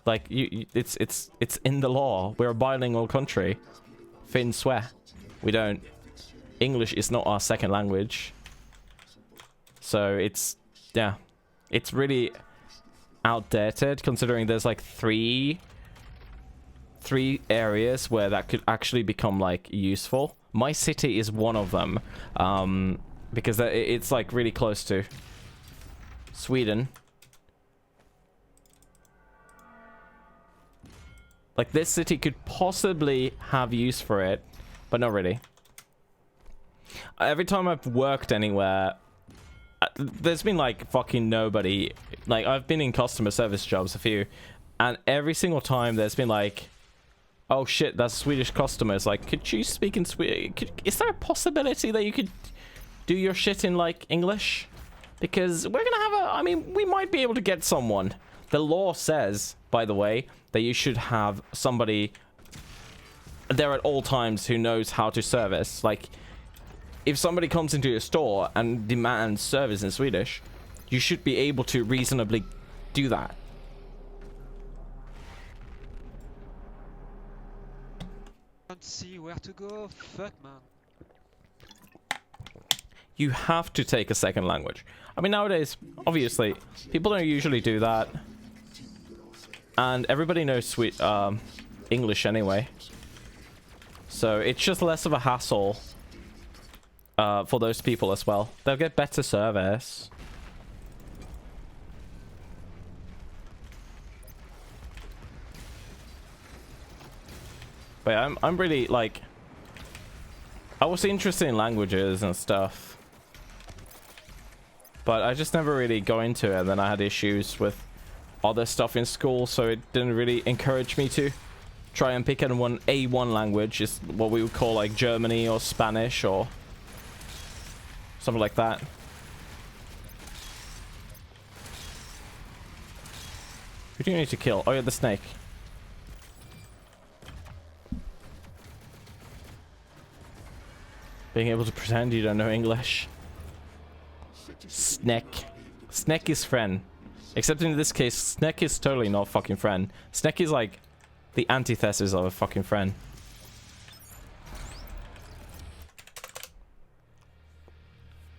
Like, it's in the law. We're a bilingual country. Finn swear. We don't. English is not our second language. So it's, yeah. It's really outdated, considering there's like three areas where that could actually become like useful. My city is one of them, because it's like really close to Sweden. Like, this city could possibly have use for it, but not really. Every time I've worked anywhere, there's been like fucking nobody. Like, I've been in customer service jobs a few, and every single time there's been like Oh shit, that's a Swedish customer. It's like, could you speak in Swedish? Is there a possibility that you could do your shit in, like, English? Because we're gonna have a... I mean, we might be able to get someone. The law says, by the way, that you should have somebody there at all times who knows how to service. Like, if somebody comes into your store and demands service in Swedish, you should be able to reasonably do that. Can't see where to go. Fuck, man. You have to take a second language. I mean, nowadays, obviously, people don't usually do that. And everybody knows English anyway. So it's just less of a hassle for those people as well. They'll get better service. But yeah, I'm really, like... I was interested in languages and stuff. But I just never really got into it. And then I had issues with other stuff in school, so it didn't really encourage me to try and pick one A1 language. Is what we would call, like, Germany or Spanish or something like that. Who do you need to kill? Oh yeah, the snake. Being able to pretend you don't know English. Snack. Snack is friend. Except in this case, Snack is totally not fucking friend. Snack is like the antithesis of a fucking friend.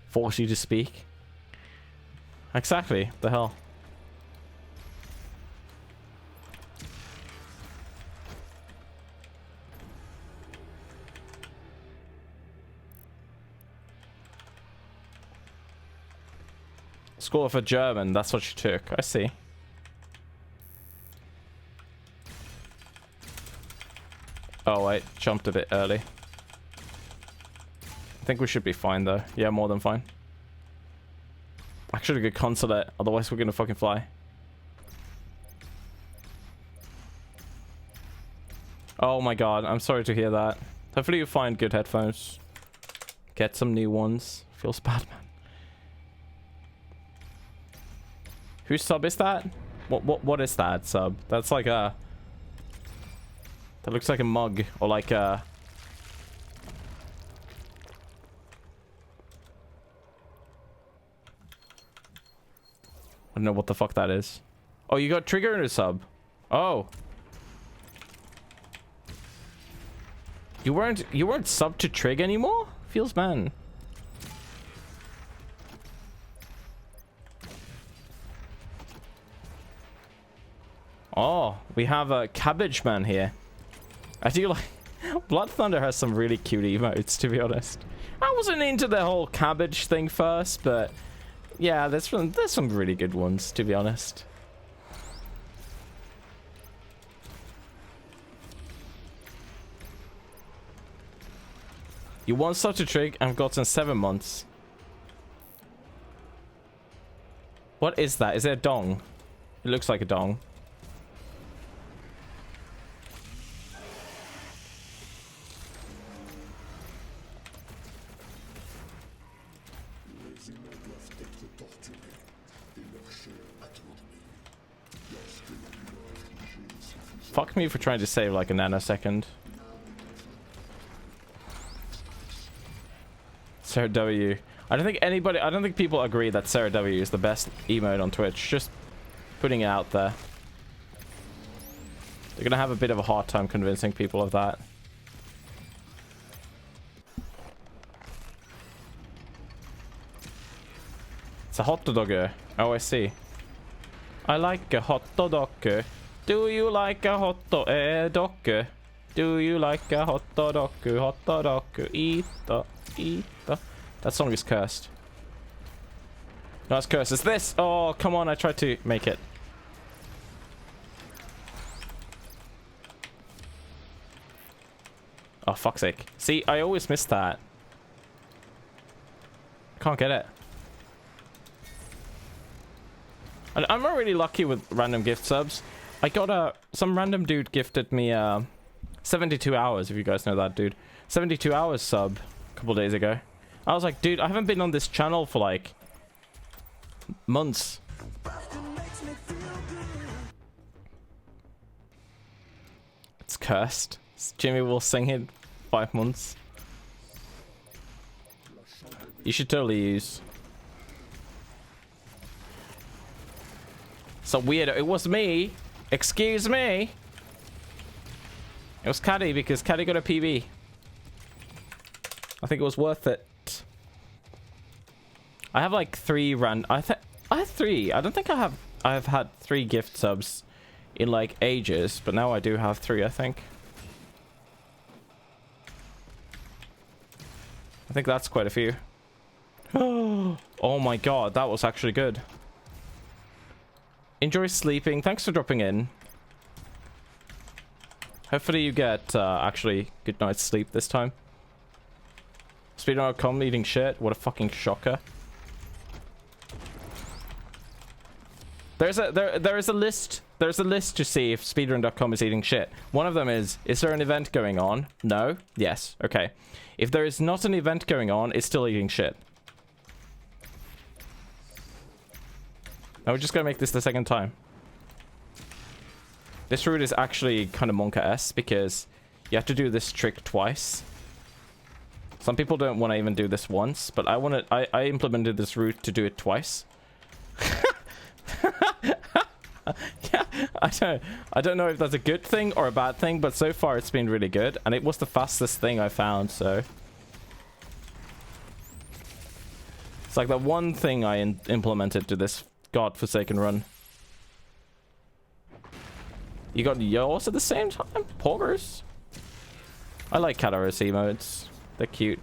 Force you to speak. Exactly. The hell. School for German, that's what she took. I see. Oh wait, jumped a bit early. I think we should be fine though. Yeah, more than fine. Actually, a good consulate, otherwise we're gonna fucking fly. Oh my god, I'm sorry to hear that. Hopefully you find good headphones. Get some new ones. Feels bad, man. Whose sub is that? What is that sub? That's like a... That looks like a mug or like a... I don't know what the fuck that is. Oh, you got Trigger in a sub. Oh. You weren't sub to Trig anymore? Feels man. Oh, we have a Cabbage Man here. I do like... Blood Thunder has some really cute emotes, to be honest. I wasn't into the whole cabbage thing first, but... Yeah, there's some really good ones, to be honest. You want such a trick? I've gotten 7 months. What is that? Is it a dong? It looks like a dong. Fuck me for trying to save like a nanosecond. Sarah W. I don't think people agree that Sarah W is the best emote on Twitch. Just putting it out there. They're gonna have a bit of a hard time convincing people of that. It's a hot dog. Oh, I see. I like a hot dog. Do you like a hot dog? Do you like a hot dog? Hot dog. Eat. That song is cursed. No, it's cursed. It's this. Oh, come on. I tried to make it. Oh, fuck's sake. See, I always miss that. Can't get it. And I'm not really lucky with random gift subs. I got some random dude gifted me 72 hours, if you guys know that, dude. 72 hours sub a couple days ago. I was like, dude, I haven't been on this channel for like months. It's cursed. Jimmy will sing it 5 months. You should totally use. So weird. It was me. Excuse me. It was Caddy because Caddy got a PB. I think it was worth it. I have like 3 I have 3. I don't think I've had 3 gift subs in like ages, but now I do have 3, I think. I think that's quite a few. Oh my god, that was actually good. Enjoy sleeping. Thanks for dropping in. Hopefully you get actually good night's sleep this time. Speedrun.com eating shit. What a fucking shocker. There's a list to see if Speedrun.com is eating shit. One of them is there an event going on? No? Yes. Okay. If there is not an event going on, it's still eating shit. Now we're just gonna make this the second time. This route is actually kind of Monka-esque because you have to do this trick twice. Some people don't want to even do this once, but I implemented this route to do it twice. Yeah, I don't know if that's a good thing or a bad thing, but so far it's been really good, and it was the fastest thing I found, so it's like the one thing I implemented to this godforsaken run. You got yours at the same time? Poggers? I like Kataros emotes. They're cute.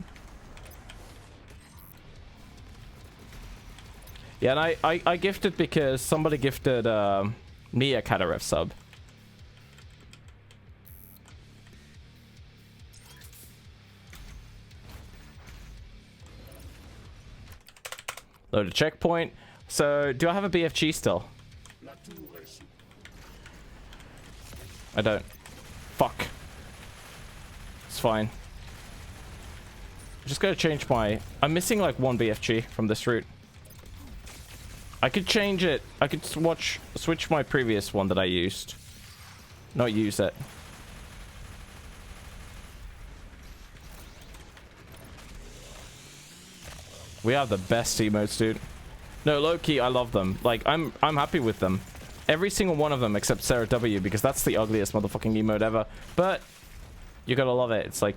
Yeah, and I gifted because somebody gifted me a Kataref sub. Load a checkpoint. So, do I have a BFG still? I don't. Fuck. It's fine. I'm just gonna change my... I'm missing like 1 BFG from this route. I could change it. I could switch my previous one that I used. Not use it. We have the best emotes, dude. No, low-key, I love them. Like, I'm happy with them. Every single one of them except Sarah W, because that's the ugliest motherfucking emote ever. But you gotta love it. It's like...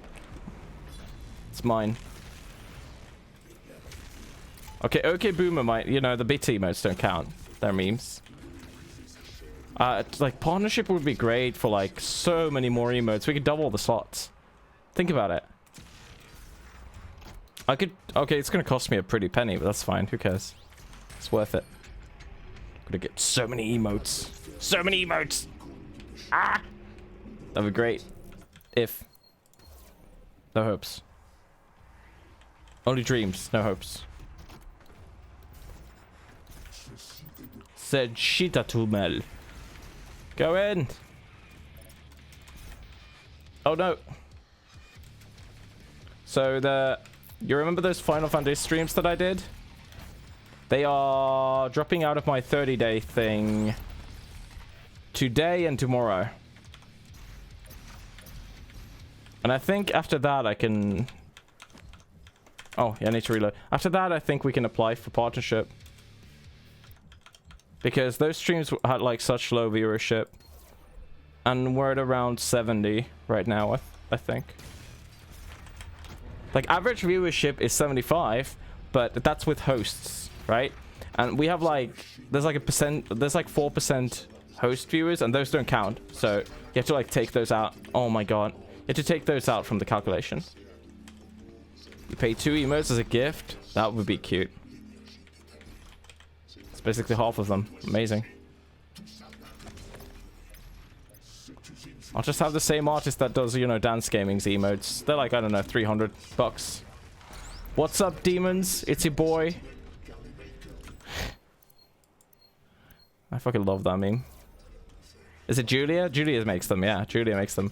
It's mine. Okay, Boomer might... You know, the BT emotes don't count. They're memes. Like, partnership would be great for, like, so many more emotes. We could double the slots. Think about it. I could... Okay, it's gonna cost me a pretty penny, but that's fine. Who cares? It's worth it. Gonna get so many emotes. So many emotes! Ah! That'd be great. If. No hopes. Only dreams, no hopes. Said Shita Tumel. Go in! Oh no! So you remember those Final Fantasy streams that I did? They are dropping out of my 30-day thing today and tomorrow. And I think after that I can... Oh, yeah, I need to reload. After that, I think we can apply for partnership. Because those streams had like such low viewership. And we're at around 70 right now, I think. Like, average viewership is 75, but that's with hosts, right? And we have like, there's like 4% host viewers, and those don't count. So you have to like take those out. Oh my god. You have to take those out from the calculation. You pay 2 emotes as a gift? That would be cute. It's basically half of them. Amazing. I'll just have the same artist that does, you know, dance gaming's emotes. They're like, I don't know, $300. What's up, demons? It's your boy. I fucking love that meme. Is it Julia? Julia makes them, yeah. Julia makes them.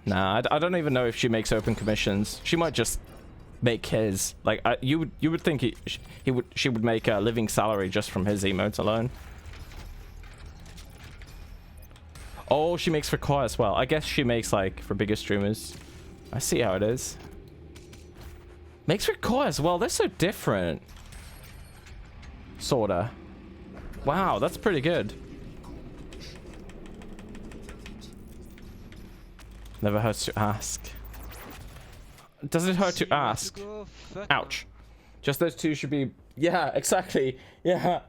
Nah, I don't even know if she makes open commissions. She might just make his. Like, you would think she would make a living salary just from his emotes alone. Oh, she makes for Koi as well. I guess she makes, like, for bigger streamers. I see how it is. Makes for Koi as well. They're so different. Sorta. Wow, that's pretty good. Never hurts to ask. Does it hurt to ask? Ouch. Just those two should be... Yeah, exactly. Yeah.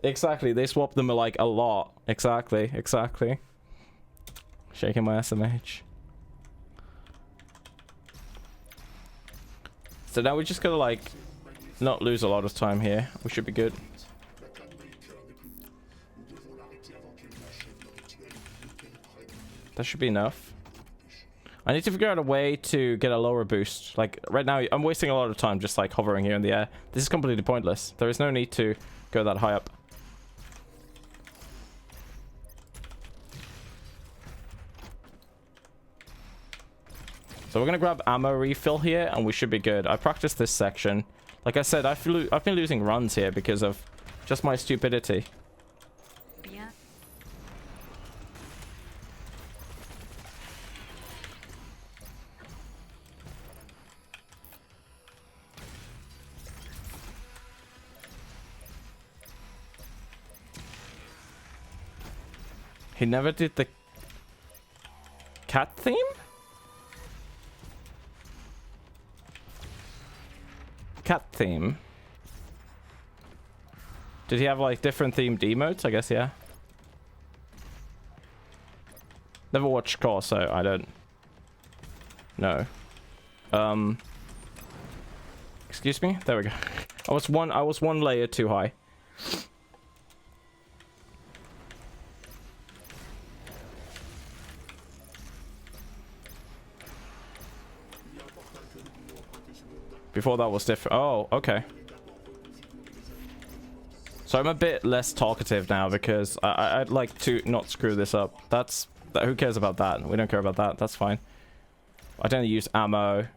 Exactly. They swap them like a lot. Exactly. Exactly. Shaking my SMH. So now we just gotta like not lose a lot of time here. We should be good. That should be enough. I need to figure out a way to get a lower boost. Like right now I'm wasting a lot of time just like hovering here in the air. This is completely pointless. There is no need to go that high up. So we're gonna grab ammo refill here and we should be good. I practiced this section. Like I said, I've been losing runs here because of just my stupidity. Yeah. He never did the cat theme? Cat theme. Did he have like different themed emotes? I guess, yeah. Never watched Core, so I don't know. Excuse me? There we go. I was one layer too high. Before that was different. Oh, okay. So I'm a bit less talkative now because I'd like to not screw this up. Who cares about that? We don't care about that. That's fine. I don't use ammo.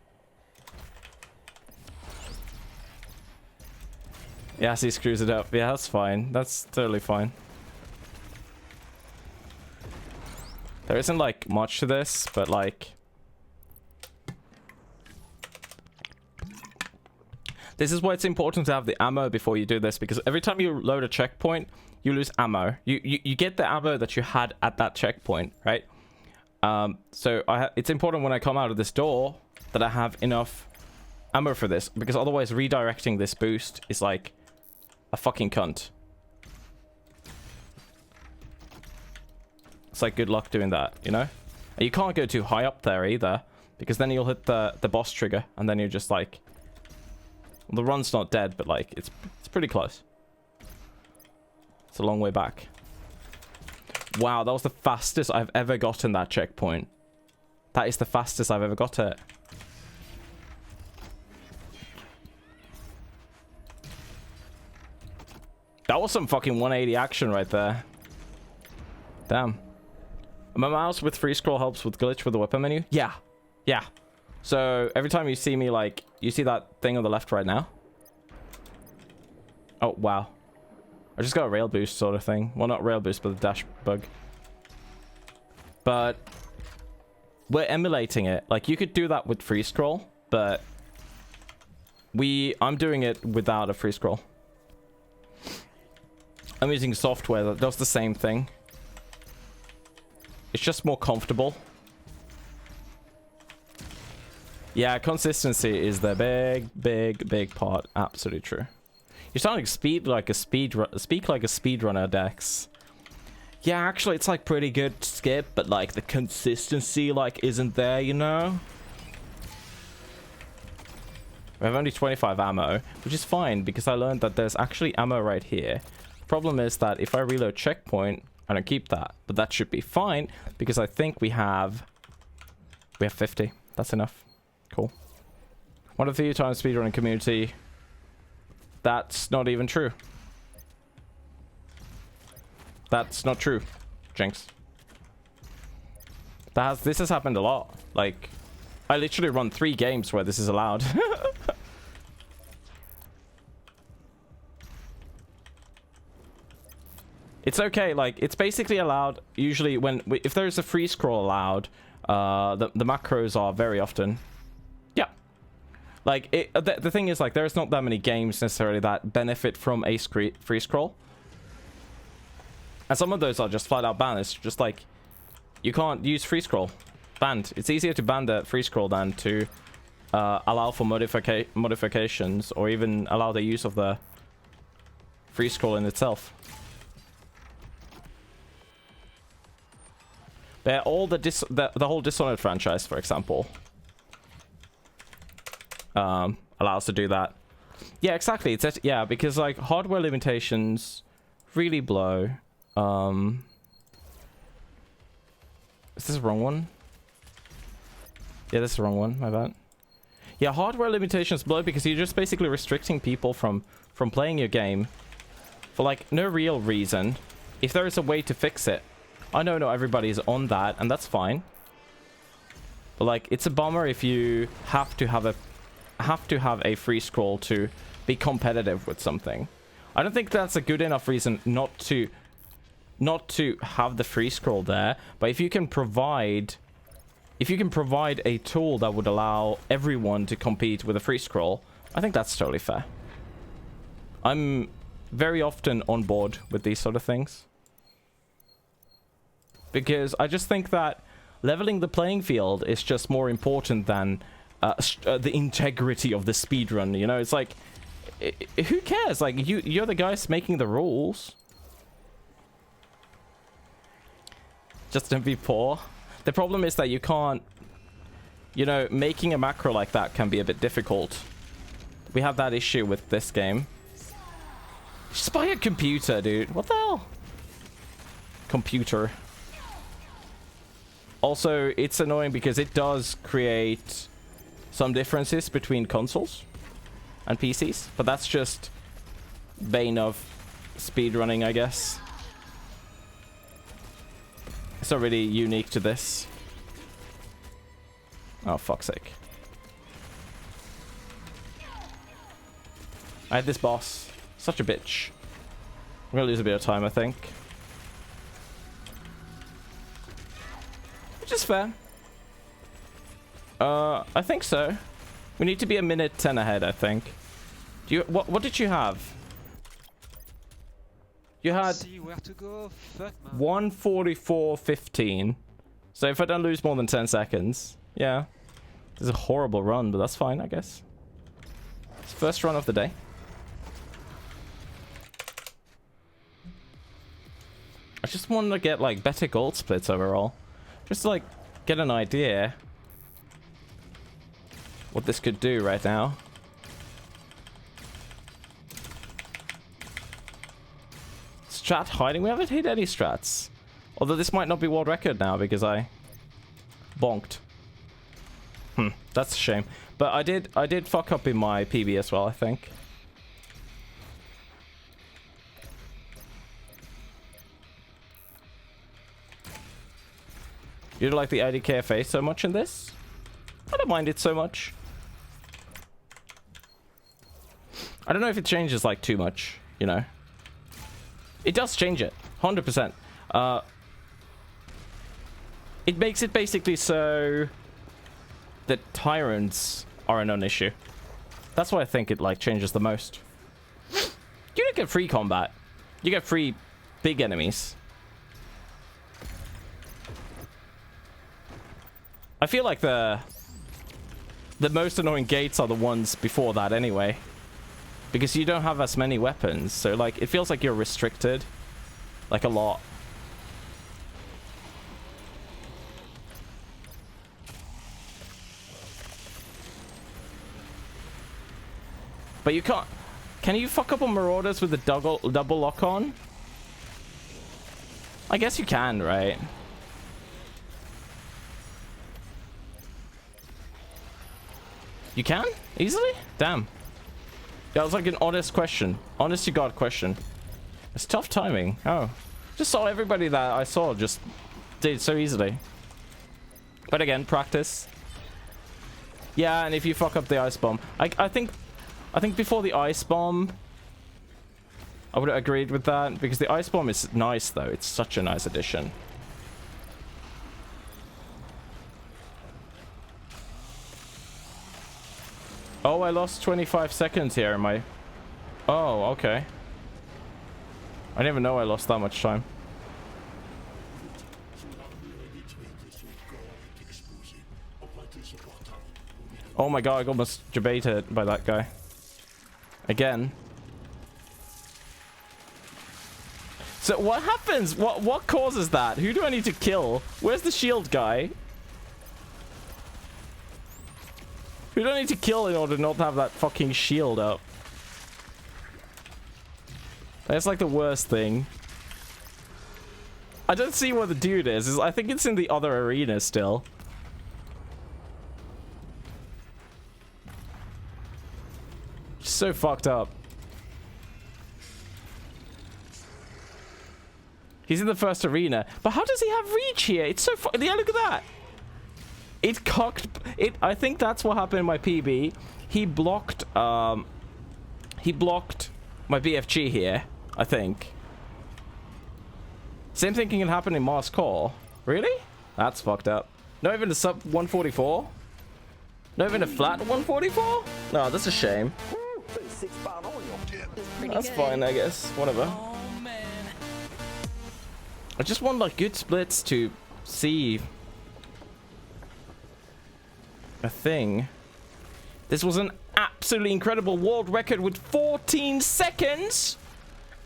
Yeah, he screws it up. Yeah, that's fine. That's totally fine. There isn't like much to this, but like... This is why it's important to have the ammo before you do this, because every time you load a checkpoint, you lose ammo. You get the ammo that you had at that checkpoint, right? So it's important when I come out of this door that I have enough ammo for this, because otherwise redirecting this boost is like a fucking cunt. It's like good luck doing that, you know? And you can't go too high up there either, because then you'll hit the boss trigger, and then you're just like... Well, the run's not dead, but like it's pretty close. It's a long way back. Wow, that was the fastest I've ever gotten that checkpoint. That is the fastest I've ever got it. That was some fucking 180 action right there. Damn. My mouse with free scroll helps with glitch with the weapon menu? Yeah. Yeah. So every time you see me, like, you see that thing on the left right now? Oh, wow. I just got a rail boost sort of thing. Well, not rail boost, but a dash bug. But we're emulating it. Like, you could do that with free scroll, but I'm doing it without a free scroll. I'm using software that does the same thing. It's just more comfortable. Yeah, consistency is the big part. Absolutely true. You're starting to speak like a speedrunner, Dex. Yeah, actually, it's like pretty good to skip, but like the consistency like isn't there, you know? We have only 25 ammo, which is fine because I learned that there's actually ammo right here. The problem is that if I reload checkpoint, I don't keep that, but that should be fine because I think we have 50. That's enough. Cool. One of the few times speedrunning community. That's not even true. That's not true, Jinx. This has happened a lot. Like, I literally run 3 games where this is allowed. It's okay, like, it's basically allowed usually if there's a freeze scroll allowed, the macros are very often. Yeah. Like, the thing is, like, there's not that many games necessarily that benefit from a freeze scroll. And some of those are just flat out banned. It's just like, you can't use freeze scroll. Banned. It's easier to ban the freeze scroll than to allow for modifications or even allow the use of the freeze scroll in itself. They're all the whole Dishonored franchise, for example, allows to do that. Yeah, exactly. Yeah, because like hardware limitations really blow. Is this the wrong one? Yeah, this is the wrong one. My bad. Yeah, hardware limitations blow because you're just basically restricting people from playing your game for like no real reason. If there is a way to fix it. I know not everybody's on that, and that's fine. But like, it's a bummer if you have to have a free scroll to be competitive with something. I don't think that's a good enough reason not to have the free scroll there. But if you can provide a tool that would allow everyone to compete with a free scroll, I think that's totally fair. I'm very often on board with these sort of things. Because I just think that leveling the playing field is just more important than the integrity of the speedrun. You know, it's like, who cares? Like, you're the guys making the rules. Just don't be poor. The problem is that you can't, you know, making a macro like that can be a bit difficult. We have that issue with this game. Just buy a computer, dude. What the hell? Computer. Also, it's annoying because it does create some differences between consoles and PCs, but that's just bane of speedrunning, I guess. It's not really unique to this. Oh, fuck's sake. I had this boss. Such a bitch. I'm gonna lose a bit of time, I think. Which is fair. I think so. We need to be a minute 10 ahead, I think. Do you what did you have? You had See where to go. Fuck, man. 1:44:15. So if I don't lose more than 10 seconds, yeah. This is a horrible run, but that's fine, I guess. It's the first run of the day. I just wanted to get like better gold splits overall. Just to like get an idea what this could do right now. Strat hiding? We haven't hit any strats. Although this might not be world record now because I bonked. That's a shame. But I did fuck up in my PB as well, I think. You don't like the IDKFA so much in this? I don't mind it so much. I don't know if it changes like too much, you know. It does change it, 100%. It makes it basically so that tyrants are a non-issue. That's why I think it like changes the most. You don't get free combat. You get free big enemies. I feel like the most annoying gates are the ones before that anyway. Because you don't have as many weapons. So like it feels like you're restricted. Like a lot. But you can't. Can you fuck up on Marauders with the double lock on? I guess you can, right? You can? Easily? Damn. That was like an honest question. Honest to God question. It's tough timing. Oh. Just saw everybody that I saw just did so easily. But again, practice. Yeah, and if you fuck up the ice bomb, I think before the ice bomb, I would have agreed with that, because the ice bomb is nice though. It's such a nice addition. Oh, I lost 25 seconds here. Am I? Oh, okay. I didn't even know I lost that much time. Oh my god, I got almost debated by that guy. Again. So what happens? What causes that? Who do I need to kill? Where's the shield guy? Who do I need to kill in order not to have that fucking shield up? That's like the worst thing. I don't see where the dude is. I think it's in the other arena still. So fucked up. He's in the first arena. But how does he have reach here? It's so yeah, look at that. It cocked it. I think that's what happened in my PB. He blocked my BFG here, I think. Same thing can happen in Mars Core. Really? That's fucked up. Not even a sub 144? Not even a flat 144? No, that's a shame. That's fine, I guess. Whatever. I just want like good splits to see a thing. This was an absolutely incredible world record with 14 seconds.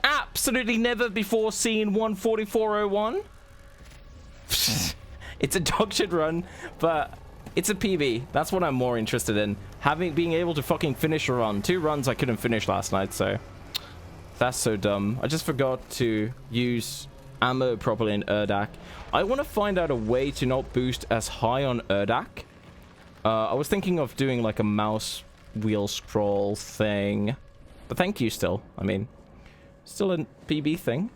Absolutely never before seen 144.01. It's a dog shit run, but it's a PB. That's what I'm more interested in. Being able to fucking finish a run. 2 runs I couldn't finish last night, so that's so dumb. I just forgot to use ammo properly in Urdak. I want to find out a way to not boost as high on Urdak. I was thinking of doing like a mouse wheel scroll thing, but thank you still. I mean, still a PB thing.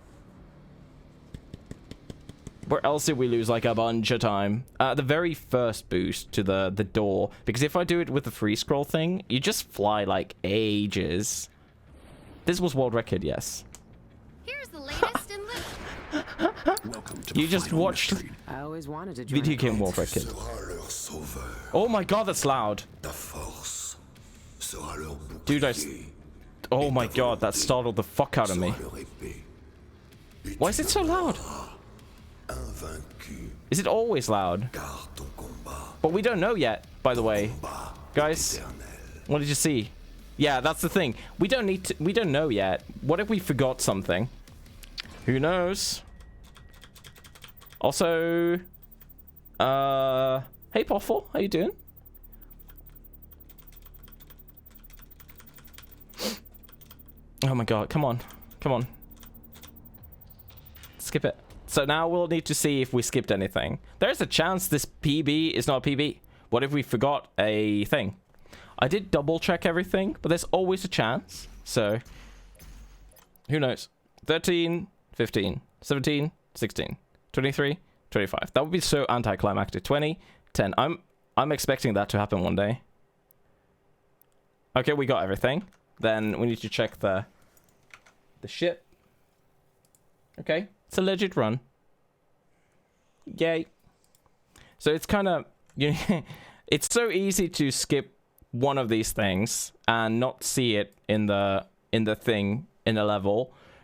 Where else did we lose like a bunch of time? The very first boost to the door, because if I do it with the free scroll thing, you just fly like ages. This was world record, yes. Here's the latest in You just watched I always wanted to video game world record. Oh my god, that's loud. Dude, oh my god, that startled the fuck out of me. Why is it so loud? Is it always loud? But we don't know yet, by the way. Guys, what did you see? Yeah, that's the thing. We don't know yet. What if we forgot something? Who knows? Also, hey Poffle, how you doing? Oh my god, come on. Come on. Skip it. So now we'll need to see if we skipped anything. There's a chance this PB is not a PB. What if we forgot a thing? I did double check everything, but there's always a chance. So, who knows? 13, 15, 17, 16, 23, 25. That would be so anticlimactic. 20, 10. I'm expecting that to happen one day. Okay, we got everything. Then we need to check the ship. Okay, it's a legit run. Yay. So it's kind of, you know, it's so easy to skip one of these things and not see it in the thing in the level.